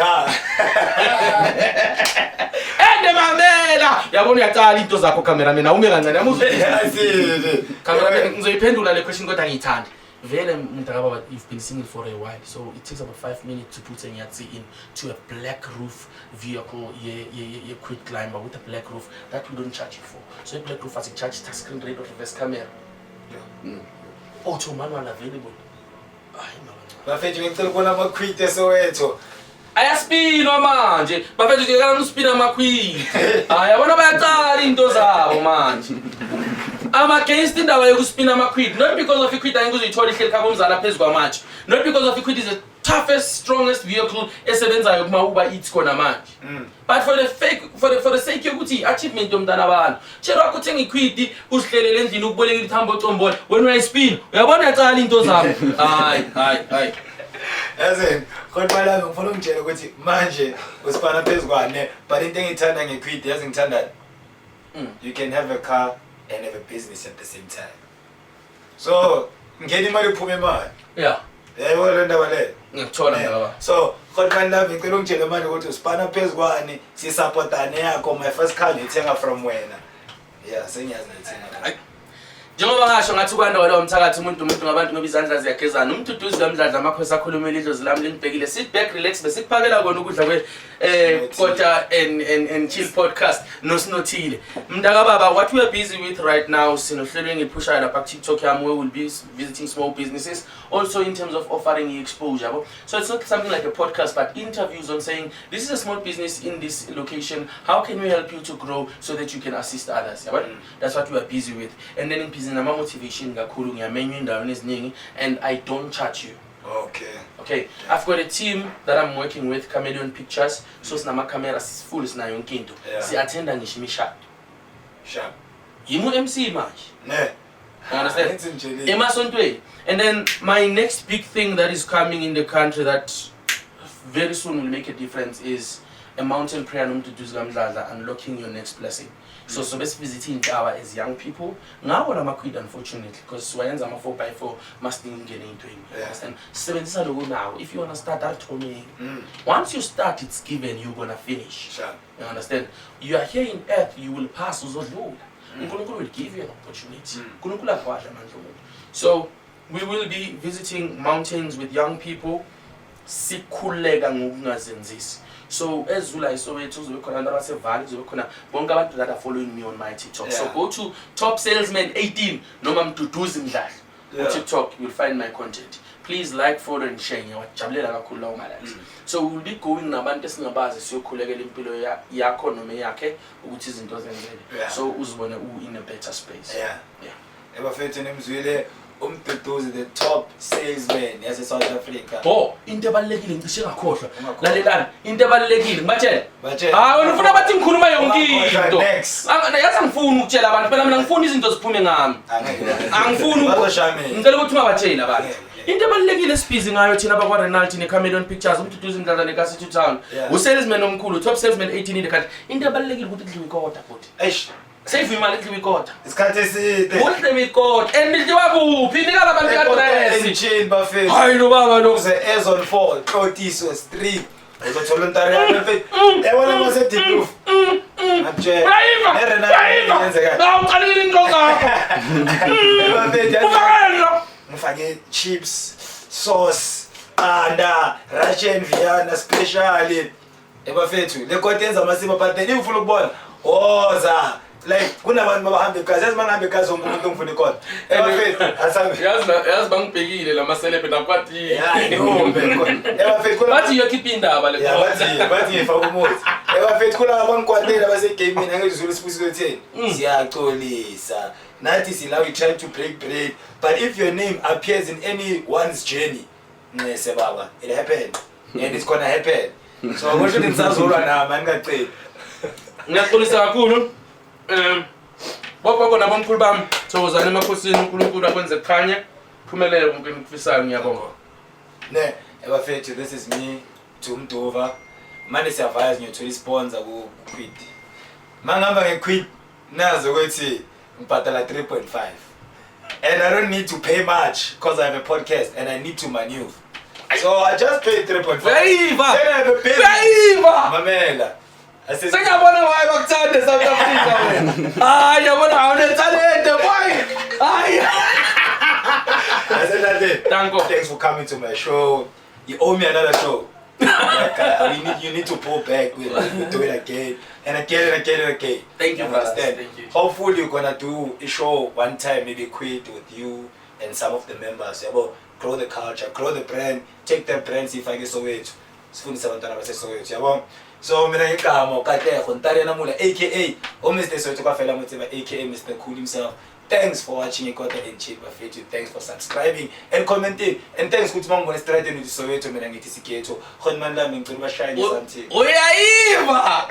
Ende mamela yabona uyaqala into zakho cameraman awume kancane yamuzwe cameraman ngizoyiphendula le question kodwa ngiyithanda vele mntakababa you've been single for a while so it takes about 5 minutes to put a yatsi in to a black roof vehicle ye Kwid climber with a black roof that we don't charge you for so a black roof has a charge touch screen radio reverse camera auto manual available bafethu ngicela ukubona amaKwid Soweto ayaspinwa manje bafethu ngekala uspina amaKwid yabona bayaqala into zabo manje I'm against indaba yokuspina amaKwid not because of iKwid ayengizuyithola ihleli khaba umzala phezulu kwamanje not because of iKwid is the toughest strongest vehicle esebenzayo kuma Uber Eats khona manje but for the sake yokuthi achievement yomntana abantu tshela wakho uthenga iKwid usihlelele endlini ukuboleka ithambo ocombola wena uyayispina uyabona yaqala into zabo hayi yazi kodwa la ngifuna ukutshela ukuthi manje usipana phezulu kwane but into engithanda ngeKwid yazi ngithanda you can have a car and have a business at the same time. So, ngeni imali uphume imali. Yebo le ndaba le. Ngiyakuthola ngaba. So, kodwa love ngicela ungitshele manje ukuthi usipana phezukwane si supportane yakho my first car ngithenga from wena. Sengiyazi ngithenga. Njengoba ngasho ngathi kwanda lo umthakathi umuntu ngabantu ngoba izandla ziyagezana Mduduzi kaMdladla amakhosi akhulumela idlozi lami lingibhekile sit back relax besikuphakela kona ukudla kwe Kota and chill podcast nosinothile mntakababa what we are busy with right now sinohlelo ngiphushayo lapha ku TikTok yami we will be visiting small businesses also in terms of offering exposure so it's not something like a podcast but interviews on saying this is a small business in this location how can we help you to grow so that you can assist others that's what we are busy with and then in nama motivation kakhulu ngiyamenywa endaweni eziningi and I don't charge you okay I've got a team that I'm working with Chameleon Pictures so sinama cameras full sinayo yonke into si attenda ngisho imishado sharp yimu MC manje you understand emasontweni and then my next big thing that is coming in the country that very soon will make a difference is a mountain prayer noMduduzi kaMdladla unlocking your next blessing so best visiting our as young people ngawo lamaKwid unfortunately because wayenza ama 4x4 must ingene into understand sebenzisa lokho nawo if you want to start at home once you start it's given you're going to finish you understand you are here in earth you will pass uzodlula uNkulunkulu will give you an opportunity uNkulunkulu akwadla amandla umuntu so we will be visiting mountains with young people sikhuleka ngokungazenzisi so ezula iSoweto uzobe khona abantu abasevali uzobe khona bonke abantu that are following me on my TikTok so go to top salesman 18 noma Mduduzi Mdladla on TikTok you'll find my content please like follow and share ngiyawajabulela kakhulu lawo likes so we'll be going nabantu esingabazi siyokhulekela impilo yakho noma yakhe ukuthi izinto zenzele so uzibone in a better space ebafethu nemzwile Mduduzi the top salesman yase South Africa into ebalekile ngicishe ngakhohlwa lalelana into ebalekile ngibatshela wena ufuna bathi ngikhuluma yonke into yazi ngifuna ukutshela abantu phela mina ngifuna izinto ziphume ngami angifuni ngicela ukuthi ungabatshela abantu into ebalekile sibhizi ngayo thina bakwa Renalty ne Chameleon Pictures Mduduzi Mdladla ne Kasi Town usalesman omkhulu top salesman 18 in the country into ebalekile ukuthi kudliwe Kota futhi save imali ekliwe Kota isikhathi eside udliwe Kota and lidliwa kuphi nikala abantu address chill bafethu hayi no baba no ze Ezon 4 Qotiso Street uzothola untariana mfethu yabona mase deep roof ngakutshela Uqalile into zakho. ngifake chips sauce anda Russian Vienna special ebafethu le Kota yenza amasipho but then ufuna ukubona oza like kunabantu babahamba egazi yazi mangihamba egazi umuntu ngifuna ikona ebafethu asabe Yazi bangibhekile lama celebrity nakwathi. ebafethu Bathi yokhipha indaba le. bathi ngifaka umuthi ebafethu kulaba bangikwatela base gaming angezizulu sibusiso theni siyaxolisa nathi sila we try to break bread but if your name appears in anyone's journey nese baba it happened and it's gonna happen so kusho ukuthi ngisazolwa nama ngicela Ngiyaxolisa kakhulu. Baba kona bomkhulu bami thokozana emakhosini uNkulunkulu akwenze kukhanya phumelele konke engikufisayo ngiyabonga. ne ebafethu this is me to Mduduzi manje siyavaya ngiyothola sponsor ku Kwid mangihamba ngeQuid nazo ukuthi ngibhadala 3.5 and I don't need to pay much because I have a podcast and I need to maneuver so I just paid 3.5 then I have a business mamela Sengiyabona why bakuthanda South Africa wena. Hayi yabona awunethalente boy. Hayi. I said that day. Thanks for coming to my show. You owe me another show. Like, you need to pull back with do it again and again and again and again. Thank you, understand. Thank you. Hopefully you're gonna do a show one time, maybe Kwid with you and some of the members. Yeah, well, grow the culture, grow the brand, take that brand, see if I get Sowetans. Sifundisa abantwana base Soweto. Yabo. So mina ngigama ukaTlego Ntariana Mula aka Mr. Soweto kwafela Motseba aka Mr. Cool himself. Thanks for watching Kota and Chill Bafethu. Thanks for subscribing and commenting. And thanks ukuthi mangibona straight into Soweto mina ngithi sikhetho. Khona manje lami ngicela bashine something. Uyayiva.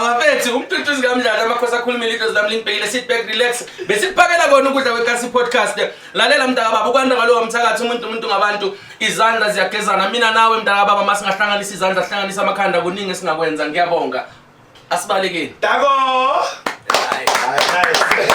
Bafethu umtutuzi kaMdladla amakhosi akhuluma ilizwi lami limbhekile sit back relax. Besiphakela kona ukudla kwekasi podcast. Lalela mntaka baba ukwanda ngalowo mthakathi umuntu ngabantu izandla ziyagezana mina nawe mntaka baba masingahlanganisa izandla hlanganisa amakhanda kuningi singakwenza ngiyabonga. Asibalekeni. Dako. Nice.